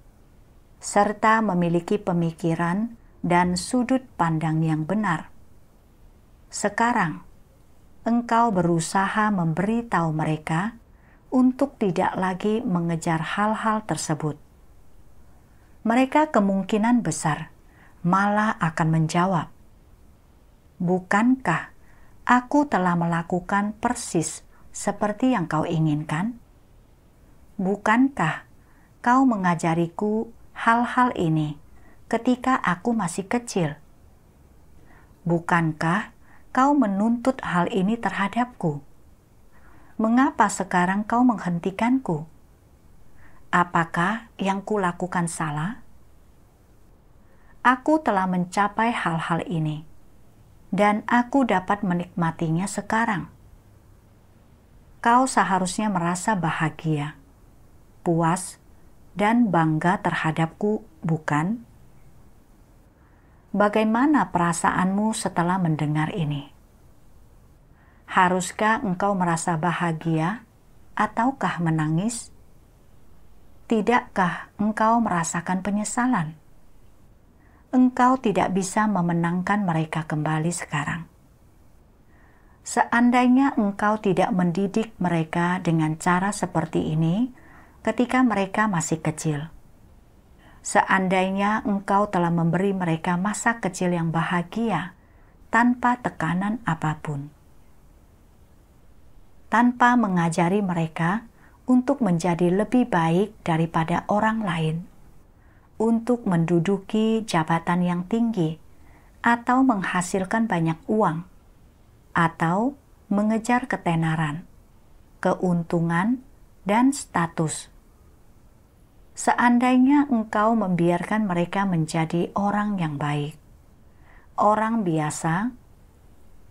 serta memiliki pemikiran dan sudut pandang yang benar, sekarang engkau berusaha memberitahu mereka untuk tidak lagi mengejar hal-hal tersebut. Mereka kemungkinan besar malah akan menjawab, "Bukankah aku telah melakukan persis seperti yang kau inginkan? Bukankah kau mengajariku hal-hal ini ketika aku masih kecil? Bukankah kau menuntut hal ini terhadapku? Mengapa sekarang kau menghentikanku? Apakah yang kulakukan salah? Aku telah mencapai hal-hal ini, dan aku dapat menikmatinya sekarang. Kau seharusnya merasa bahagia, puas, dan bangga terhadapku, bukan? Bagaimana perasaanmu setelah mendengar ini? Haruskah engkau merasa bahagia ataukah menangis? Tidakkah engkau merasakan penyesalan? Engkau tidak bisa memenangkan mereka kembali sekarang. Seandainya engkau tidak mendidik mereka dengan cara seperti ini ketika mereka masih kecil. Seandainya engkau telah memberi mereka masa kecil yang bahagia tanpa tekanan apapun. Tanpa mengajari mereka untuk menjadi lebih baik daripada orang lain, untuk menduduki jabatan yang tinggi, atau menghasilkan banyak uang, atau mengejar ketenaran, keuntungan, dan status. Seandainya engkau membiarkan mereka menjadi orang yang baik, orang biasa,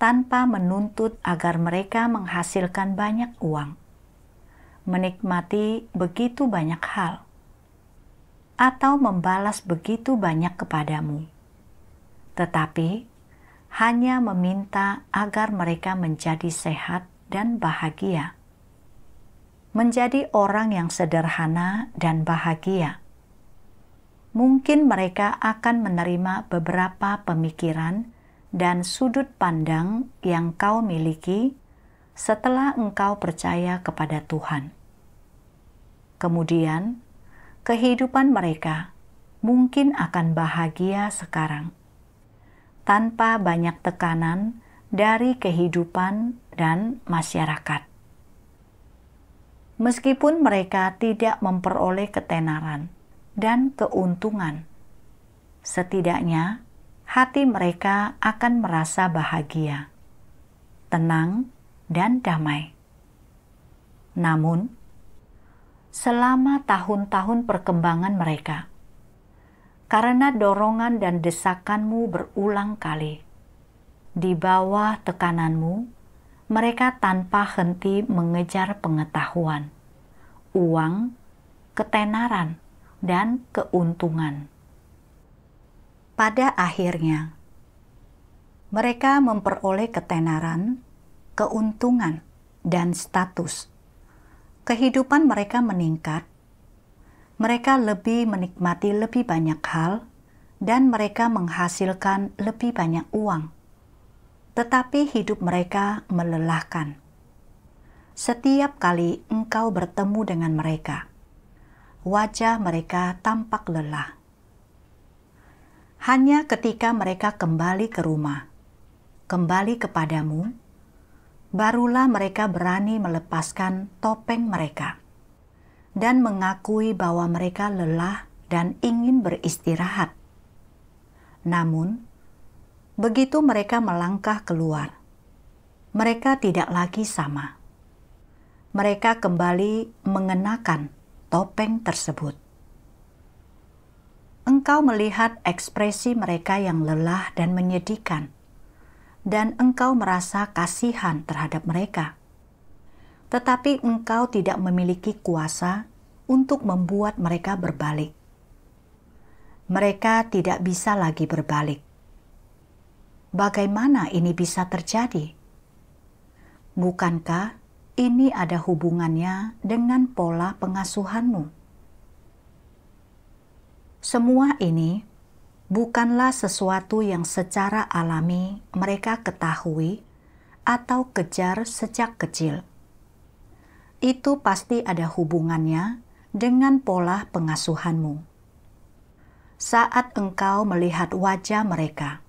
tanpa menuntut agar mereka menghasilkan banyak uang, menikmati begitu banyak hal, atau membalas begitu banyak kepadamu, tetapi hanya meminta agar mereka menjadi sehat dan bahagia, menjadi orang yang sederhana dan bahagia. Mungkin mereka akan menerima beberapa pemikiran dan sudut pandang yang kau miliki setelah engkau percaya kepada Tuhan. Kemudian, kehidupan mereka mungkin akan bahagia sekarang, tanpa banyak tekanan dari kehidupan dan masyarakat. Meskipun mereka tidak memperoleh ketenaran dan keuntungan, setidaknya hati mereka akan merasa bahagia, tenang, dan damai. Namun, selama tahun-tahun perkembangan mereka, karena dorongan dan desakanmu berulang kali, di bawah tekananmu, mereka tanpa henti mengejar pengetahuan, uang, ketenaran, dan keuntungan. Pada akhirnya, mereka memperoleh ketenaran, keuntungan, dan status. Kehidupan mereka meningkat, mereka lebih menikmati lebih banyak hal, dan mereka menghasilkan lebih banyak uang. Tetapi hidup mereka melelahkan. Setiap kali engkau bertemu dengan mereka, wajah mereka tampak lelah. Hanya ketika mereka kembali ke rumah, kembali kepadamu, barulah mereka berani melepaskan topeng mereka dan mengakui bahwa mereka lelah dan ingin beristirahat. Namun, begitu mereka melangkah keluar, mereka tidak lagi sama. Mereka kembali mengenakan topeng tersebut. Engkau melihat ekspresi mereka yang lelah dan menyedihkan, dan engkau merasa kasihan terhadap mereka. Tetapi engkau tidak memiliki kuasa untuk membuat mereka berbalik. Mereka tidak bisa lagi berbalik. Bagaimana ini bisa terjadi? Bukankah ini ada hubungannya dengan pola pengasuhanmu? Semua ini bukanlah sesuatu yang secara alami mereka ketahui atau kejar sejak kecil. Itu pasti ada hubungannya dengan pola pengasuhanmu. Saat engkau melihat wajah mereka,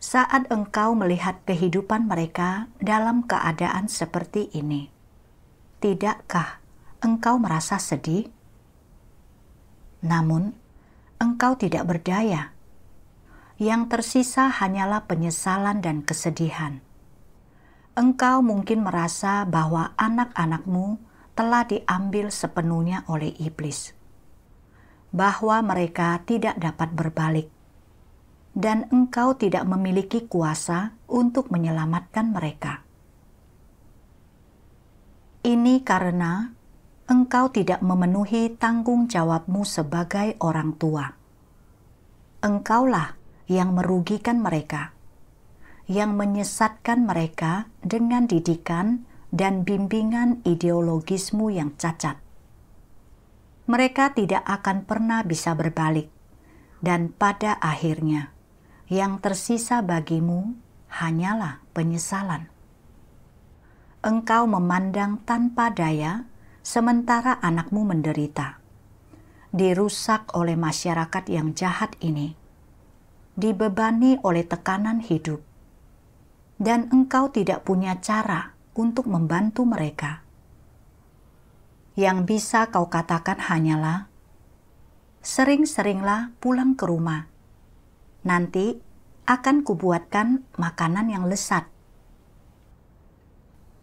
saat engkau melihat kehidupan mereka dalam keadaan seperti ini, tidakkah engkau merasa sedih? Namun, engkau tidak berdaya. Yang tersisa hanyalah penyesalan dan kesedihan. Engkau mungkin merasa bahwa anak-anakmu telah diambil sepenuhnya oleh iblis, bahwa mereka tidak dapat berbalik, dan engkau tidak memiliki kuasa untuk menyelamatkan mereka. Ini karena engkau tidak memenuhi tanggung jawabmu sebagai orang tua. Engkaulah yang merugikan mereka, yang menyesatkan mereka dengan didikan dan bimbingan ideologismu yang cacat. Mereka tidak akan pernah bisa berbalik, dan pada akhirnya yang tersisa bagimu hanyalah penyesalan. Engkau memandang tanpa daya sementara anakmu menderita, dirusak oleh masyarakat yang jahat ini, dibebani oleh tekanan hidup, dan engkau tidak punya cara untuk membantu mereka. Yang bisa kau katakan hanyalah, sering-seringlah pulang ke rumah. Nanti akan kubuatkan makanan yang lezat.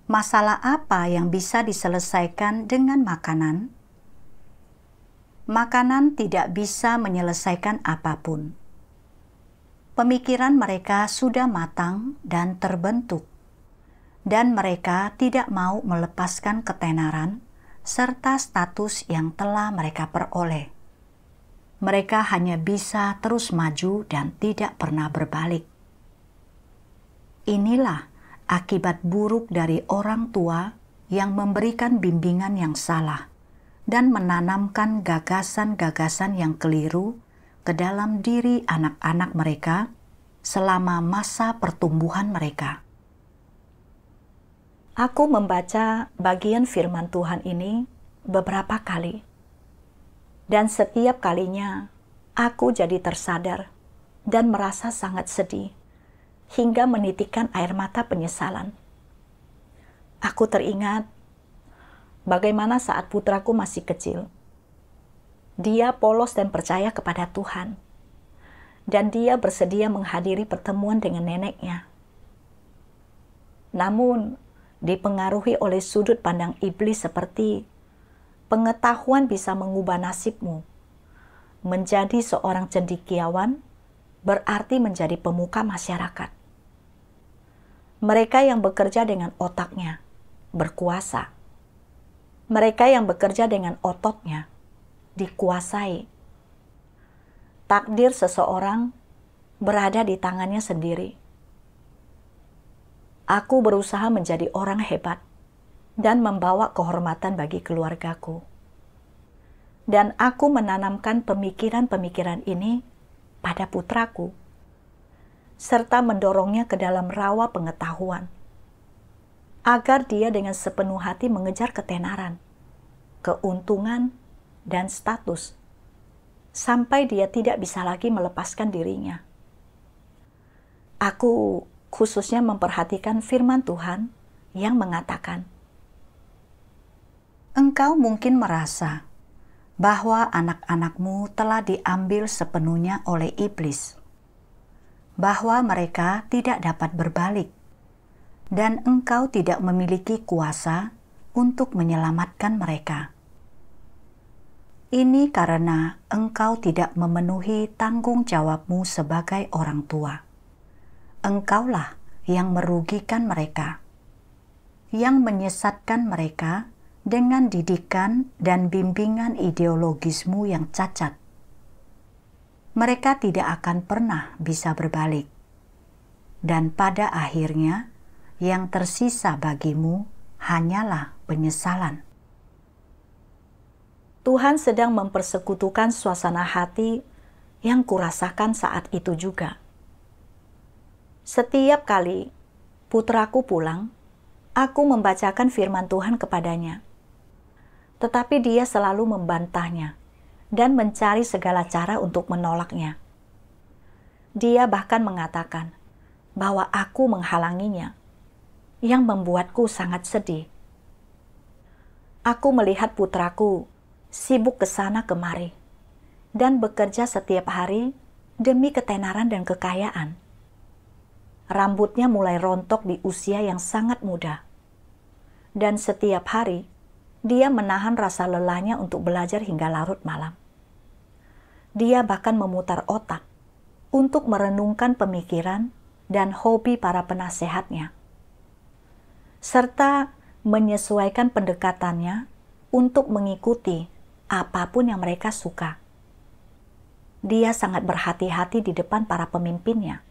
Masalah apa yang bisa diselesaikan dengan makanan? Makanan tidak bisa menyelesaikan apapun. Pemikiran mereka sudah matang dan terbentuk, dan mereka tidak mau melepaskan ketenaran serta status yang telah mereka peroleh. Mereka hanya bisa terus maju dan tidak pernah berbalik. Inilah akibat buruk dari orang tua yang memberikan bimbingan yang salah dan menanamkan gagasan-gagasan yang keliru ke dalam diri anak-anak mereka selama masa pertumbuhan mereka. Aku membaca bagian firman Tuhan ini beberapa kali, dan setiap kalinya aku jadi tersadar dan merasa sangat sedih hingga menitikkan air mata penyesalan. Aku teringat bagaimana saat putraku masih kecil, dia polos dan percaya kepada Tuhan, dan dia bersedia menghadiri pertemuan dengan neneknya. Namun, dipengaruhi oleh sudut pandang iblis seperti pengetahuan bisa mengubah nasibmu, menjadi seorang cendekiawan berarti menjadi pemuka masyarakat. Mereka yang bekerja dengan otaknya berkuasa. Mereka yang bekerja dengan ototnya dikuasai. Takdir seseorang berada di tangannya sendiri. Aku berusaha menjadi orang hebat dan membawa kehormatan bagi keluargaku. Dan aku menanamkan pemikiran-pemikiran ini pada putraku, serta mendorongnya ke dalam rawa pengetahuan, agar dia dengan sepenuh hati mengejar ketenaran, keuntungan, dan status, sampai dia tidak bisa lagi melepaskan dirinya. Aku khususnya memperhatikan firman Tuhan yang mengatakan, engkau mungkin merasa bahwa anak-anakmu telah diambil sepenuhnya oleh iblis, bahwa mereka tidak dapat berbalik, dan engkau tidak memiliki kuasa untuk menyelamatkan mereka. Ini karena engkau tidak memenuhi tanggung jawabmu sebagai orang tua. Engkaulah yang merugikan mereka, yang menyesatkan mereka dengan didikan dan bimbingan ideologismu yang cacat. Mereka tidak akan pernah bisa berbalik. Dan pada akhirnya, yang tersisa bagimu hanyalah penyesalan. Tuhan sedang mempersekutukan suasana hati yang kurasakan saat itu juga. Setiap kali putraku pulang, aku membacakan firman Tuhan kepadanya. Tetapi dia selalu membantahnya dan mencari segala cara untuk menolaknya. Dia bahkan mengatakan bahwa aku menghalanginya, yang membuatku sangat sedih. Aku melihat putraku sibuk ke sana kemari dan bekerja setiap hari demi ketenaran dan kekayaan. Rambutnya mulai rontok di usia yang sangat muda, dan setiap hari dia menahan rasa lelahnya untuk belajar hingga larut malam. Dia bahkan memutar otak untuk merenungkan pemikiran dan hobi para penasehatnya, serta menyesuaikan pendekatannya untuk mengikuti apapun yang mereka suka. Dia sangat berhati-hati di depan para pemimpinnya.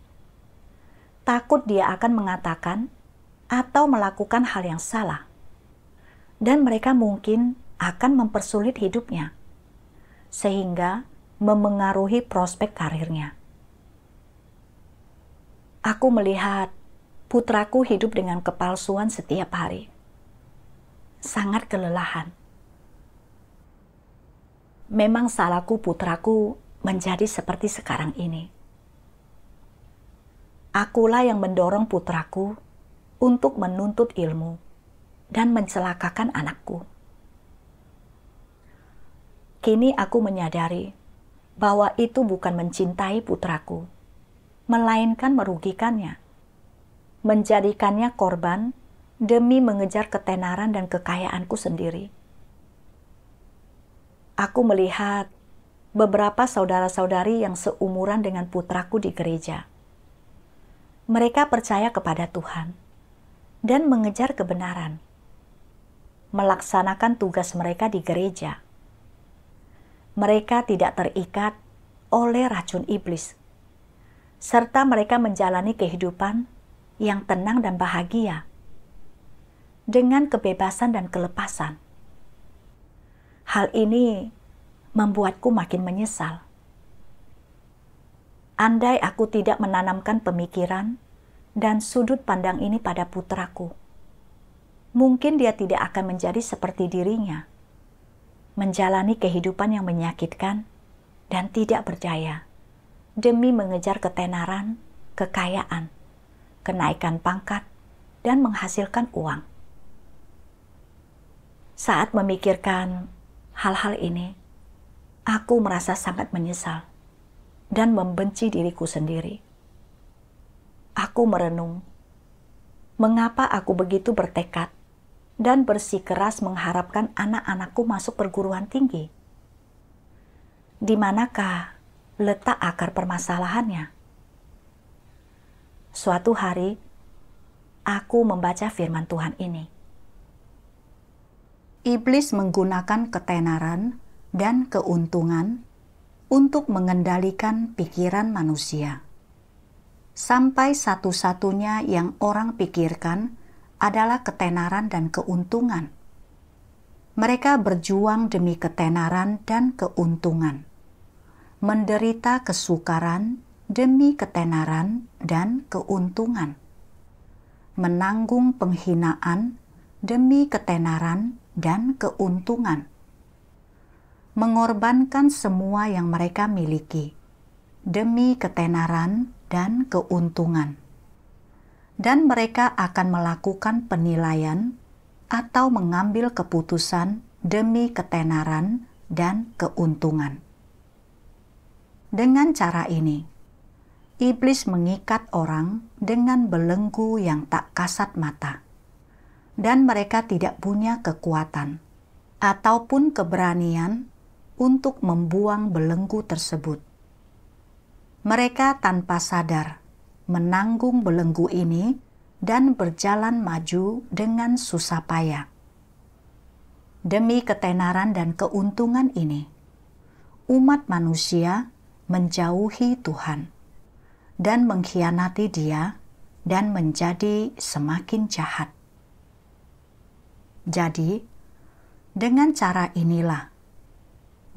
Takut dia akan mengatakan atau melakukan hal yang salah, dan mereka mungkin akan mempersulit hidupnya. sehingga memengaruhi prospek karirnya. Aku melihat putraku hidup dengan kepalsuan setiap hari. Sangat kelelahan. Memang salahku putraku menjadi seperti sekarang ini. Akulah yang mendorong putraku untuk menuntut ilmu dan mencelakakan anakku. Kini aku menyadari bahwa itu bukan mencintai putraku, melainkan merugikannya, menjadikannya korban demi mengejar ketenaran dan kekayaanku sendiri. Aku melihat beberapa saudara-saudari yang seumuran dengan putraku di gereja. Mereka percaya kepada Tuhan dan mengejar kebenaran, melaksanakan tugas mereka di gereja. Mereka tidak terikat oleh racun iblis, serta mereka menjalani kehidupan yang tenang dan bahagia, dengan kebebasan dan kelepasan. Hal ini membuatku makin menyesal. Andai aku tidak menanamkan pemikiran dan sudut pandang ini pada putraku, mungkin dia tidak akan menjadi seperti dirinya, menjalani kehidupan yang menyakitkan dan tidak berdaya demi mengejar ketenaran, kekayaan, kenaikan pangkat, dan menghasilkan uang. Saat memikirkan hal-hal ini, aku merasa sangat menyesal dan membenci diriku sendiri. Aku merenung, mengapa aku begitu bertekad dan bersikeras mengharapkan anak-anakku masuk perguruan tinggi? Di manakah letak akar permasalahannya? Suatu hari, aku membaca firman Tuhan ini. Iblis menggunakan ketenaran dan keuntungan untuk mengendalikan pikiran manusia. Sampai satu-satunya yang orang pikirkan adalah ketenaran dan keuntungan. Mereka berjuang demi ketenaran dan keuntungan, menderita kesukaran demi ketenaran dan keuntungan, menanggung penghinaan demi ketenaran dan keuntungan, mengorbankan semua yang mereka miliki demi ketenaran dan keuntungan. Dan mereka akan melakukan penilaian atau mengambil keputusan demi ketenaran dan keuntungan. Dengan cara ini, iblis mengikat orang dengan belenggu yang tak kasat mata, dan mereka tidak punya kekuatan ataupun keberanian untuk membuang belenggu tersebut. Mereka tanpa sadar menanggung belenggu ini dan berjalan maju dengan susah payah. Demi ketenaran dan keuntungan ini, umat manusia menjauhi Tuhan dan mengkhianati Dia dan menjadi semakin jahat. Jadi, dengan cara inilah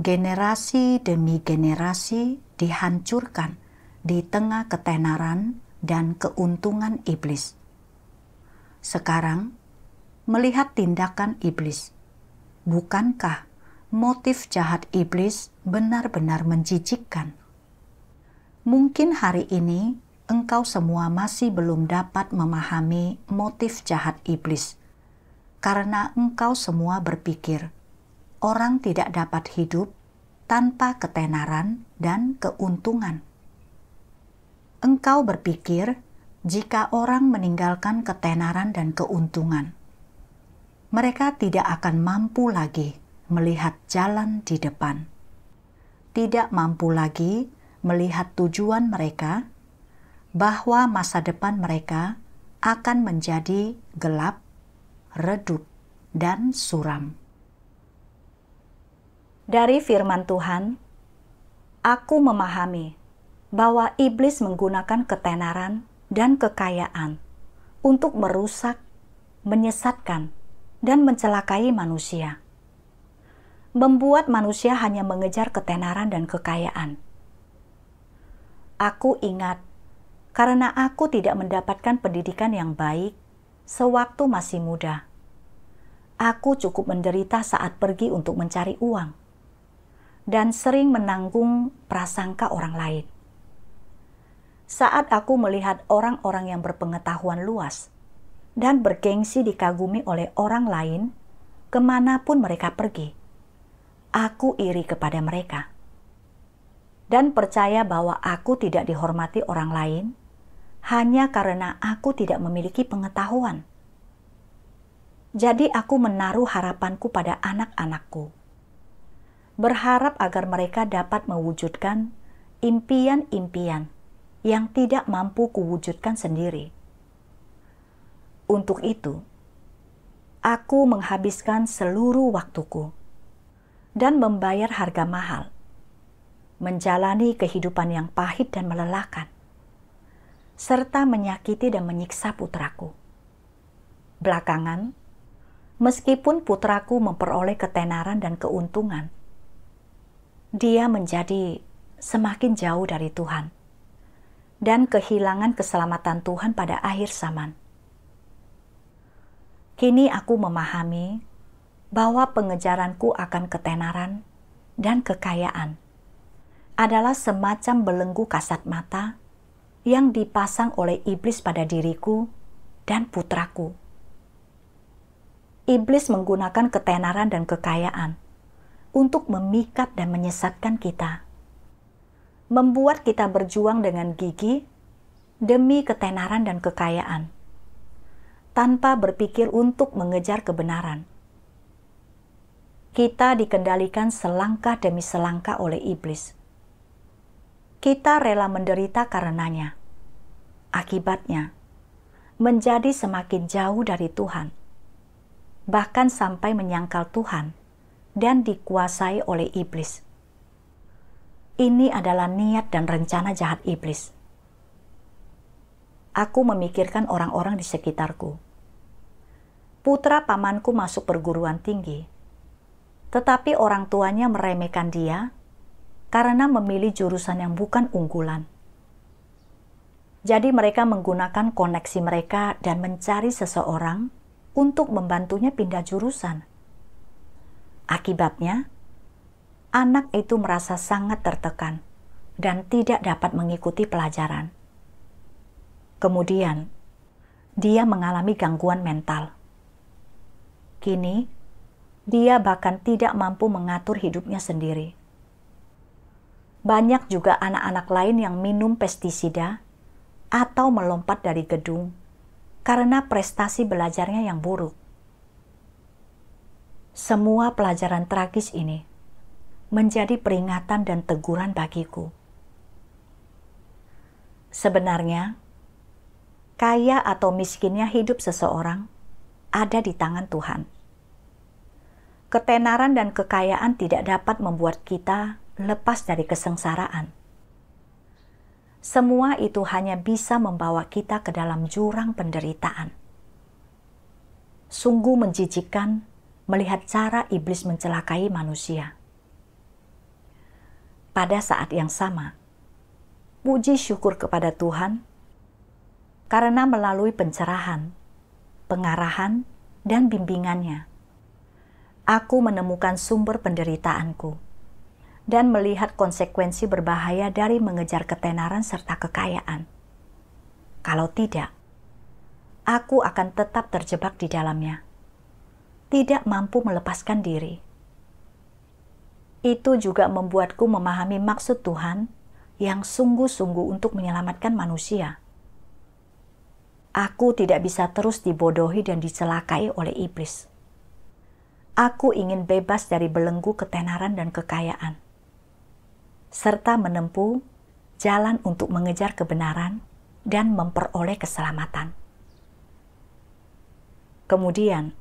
generasi demi generasi dihancurkan di tengah ketenaran dan keuntungan iblis. Sekarang, melihat tindakan iblis, bukankah motif jahat iblis benar-benar menjijikkan? Mungkin hari ini engkau semua masih belum dapat memahami motif jahat iblis, karena engkau semua berpikir orang tidak dapat hidup tanpa ketenaran dan keuntungan. Engkau berpikir jika orang meninggalkan ketenaran dan keuntungan, mereka tidak akan mampu lagi melihat jalan di depan, tidak mampu lagi melihat tujuan mereka, bahwa masa depan mereka akan menjadi gelap, redup, dan suram. Dari firman Tuhan, aku memahami bahwa iblis menggunakan ketenaran dan kekayaan untuk merusak, menyesatkan, dan mencelakai manusia. membuat manusia hanya mengejar ketenaran dan kekayaan. Aku ingat, karena aku tidak mendapatkan pendidikan yang baik sewaktu masih muda. Aku cukup menderita saat pergi untuk mencari uang, dan sering menanggung prasangka orang lain. Saat aku melihat orang-orang yang berpengetahuan luas dan bergengsi dikagumi oleh orang lain, kemanapun mereka pergi, aku iri kepada mereka. Dan percaya bahwa aku tidak dihormati orang lain hanya karena aku tidak memiliki pengetahuan. Jadi aku menaruh harapanku pada anak-anakku, berharap agar mereka dapat mewujudkan impian-impian yang tidak mampu kuwujudkan sendiri. Untuk itu, aku menghabiskan seluruh waktuku dan membayar harga mahal, menjalani kehidupan yang pahit dan melelahkan, serta menyakiti dan menyiksa putraku. Belakangan, meskipun putraku memperoleh ketenaran dan keuntungan, dia menjadi semakin jauh dari Tuhan dan kehilangan keselamatan Tuhan pada akhir zaman. Kini aku memahami bahwa pengejaranku akan ketenaran dan kekayaan adalah semacam belenggu kasat mata yang dipasang oleh iblis pada diriku dan putraku. Iblis menggunakan ketenaran dan kekayaan untuk memikat dan menyesatkan kita, membuat kita berjuang dengan gigih demi ketenaran dan kekayaan, tanpa berpikir untuk mengejar kebenaran. Kita dikendalikan selangkah demi selangkah oleh iblis. Kita rela menderita karenanya. Akibatnya, menjadi semakin jauh dari Tuhan, bahkan sampai menyangkal Tuhan dan dikuasai oleh iblis. Ini adalah niat dan rencana jahat iblis. Aku memikirkan orang-orang di sekitarku. Putra pamanku masuk perguruan tinggi, tetapi orang tuanya meremehkan dia karena memilih jurusan yang bukan unggulan. Jadi mereka menggunakan koneksi mereka dan mencari seseorang untuk membantunya pindah jurusan. Akibatnya, anak itu merasa sangat tertekan dan tidak dapat mengikuti pelajaran. Kemudian, dia mengalami gangguan mental. Kini, dia bahkan tidak mampu mengatur hidupnya sendiri. Banyak juga anak-anak lain yang minum pestisida atau melompat dari gedung karena prestasi belajarnya yang buruk. Semua pelajaran tragis ini menjadi peringatan dan teguran bagiku. Sebenarnya, kaya atau miskinnya hidup seseorang ada di tangan Tuhan. Ketenaran dan kekayaan tidak dapat membuat kita lepas dari kesengsaraan. Semua itu hanya bisa membawa kita ke dalam jurang penderitaan. Sungguh menjijikkan melihat cara iblis mencelakai manusia. Pada saat yang sama, puji syukur kepada Tuhan karena melalui pencerahan, pengarahan, dan bimbingannya, aku menemukan sumber penderitaanku dan melihat konsekuensi berbahaya dari mengejar ketenaran serta kekayaan. Kalau tidak, aku akan tetap terjebak di dalamnya, tidak mampu melepaskan diri. Itu juga membuatku memahami maksud Tuhan yang sungguh-sungguh untuk menyelamatkan manusia. Aku tidak bisa terus dibodohi dan dicelakai oleh iblis. Aku ingin bebas dari belenggu ketenaran dan kekayaan, serta menempuh jalan untuk mengejar kebenaran dan memperoleh keselamatan. Kemudian,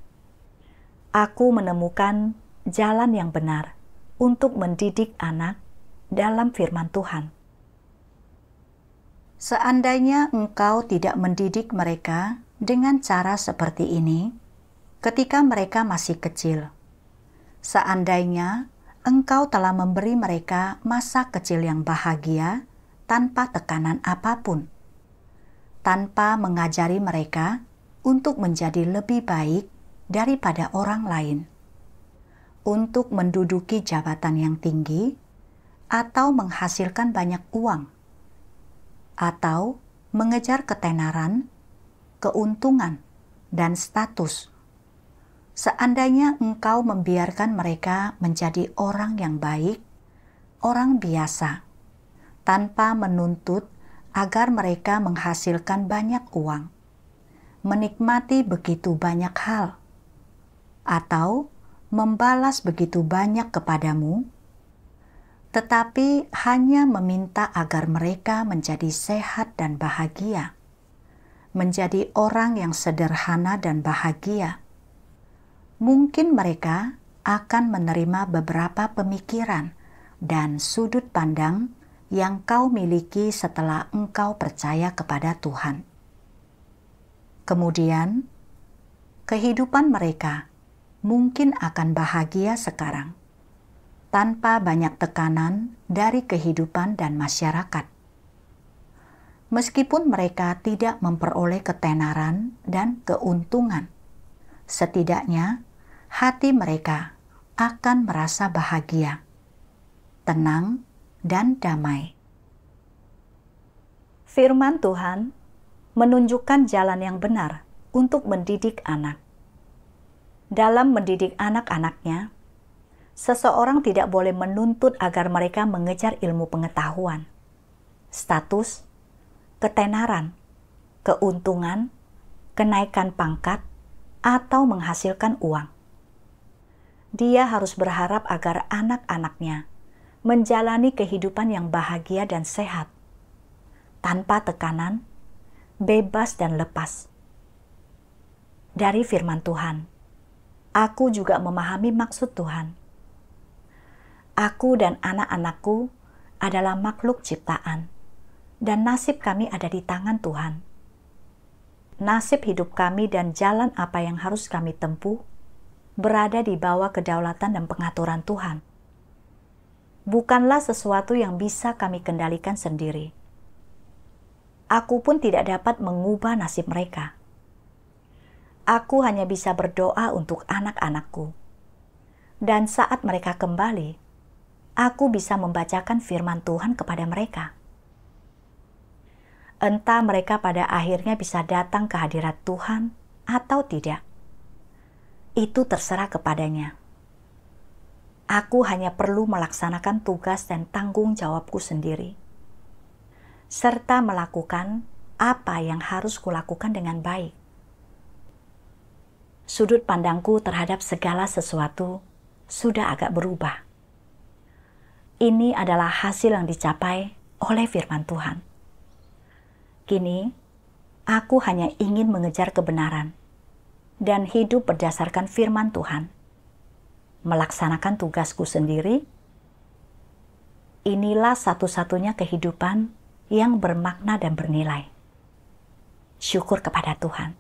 aku menemukan jalan yang benar untuk mendidik anak dalam firman Tuhan. Seandainya engkau tidak mendidik mereka dengan cara seperti ini ketika mereka masih kecil, Seandainya Engkau telah memberi mereka masa kecil yang bahagia tanpa tekanan apapun, tanpa mengajari mereka untuk menjadi lebih baik daripada orang lain, untuk menduduki jabatan yang tinggi, atau menghasilkan banyak uang, atau mengejar ketenaran, keuntungan, dan status. Seandainya Engkau membiarkan mereka menjadi orang yang baik, orang biasa, tanpa menuntut agar mereka menghasilkan banyak uang, menikmati begitu banyak hal, atau membalas begitu banyak kepadamu, tetapi hanya meminta agar mereka menjadi sehat dan bahagia, menjadi orang yang sederhana dan bahagia. Mungkin mereka akan menerima beberapa pemikiran dan sudut pandang yang kau miliki setelah engkau percaya kepada Tuhan. Kemudian, kehidupan mereka mungkin akan bahagia sekarang, tanpa banyak tekanan dari kehidupan dan masyarakat. Meskipun mereka tidak memperoleh ketenaran dan keuntungan, setidaknya hati mereka akan merasa bahagia, tenang, dan damai. Firman Tuhan menunjukkan jalan yang benar untuk mendidik anak. Dalam mendidik anak-anaknya, seseorang tidak boleh menuntut agar mereka mengejar ilmu pengetahuan, status, ketenaran, keuntungan, kenaikan pangkat, atau menghasilkan uang. Dia harus berharap agar anak-anaknya menjalani kehidupan yang bahagia dan sehat, tanpa tekanan, bebas dan lepas. Dari firman Tuhan, aku juga memahami maksud Tuhan. Aku dan anak-anakku adalah makhluk ciptaan, dan nasib kami ada di tangan Tuhan. Nasib hidup kami dan jalan apa yang harus kami tempuh berada di bawah kedaulatan dan pengaturan Tuhan. Bukanlah sesuatu yang bisa kami kendalikan sendiri. Aku pun tidak dapat mengubah nasib mereka. Aku hanya bisa berdoa untuk anak-anakku. Dan saat mereka kembali, aku bisa membacakan firman Tuhan kepada mereka. Entah mereka pada akhirnya bisa datang ke hadirat Tuhan atau tidak. Itu terserah kepadanya. Aku hanya perlu melaksanakan tugas dan tanggung jawabku sendiri, serta melakukan apa yang harus kulakukan dengan baik. Sudut pandangku terhadap segala sesuatu sudah agak berubah. Ini adalah hasil yang dicapai oleh firman Tuhan. Kini, aku hanya ingin mengejar kebenaran dan hidup berdasarkan firman Tuhan, melaksanakan tugasku sendiri. Inilah satu-satunya kehidupan yang bermakna dan bernilai. Syukur kepada Tuhan.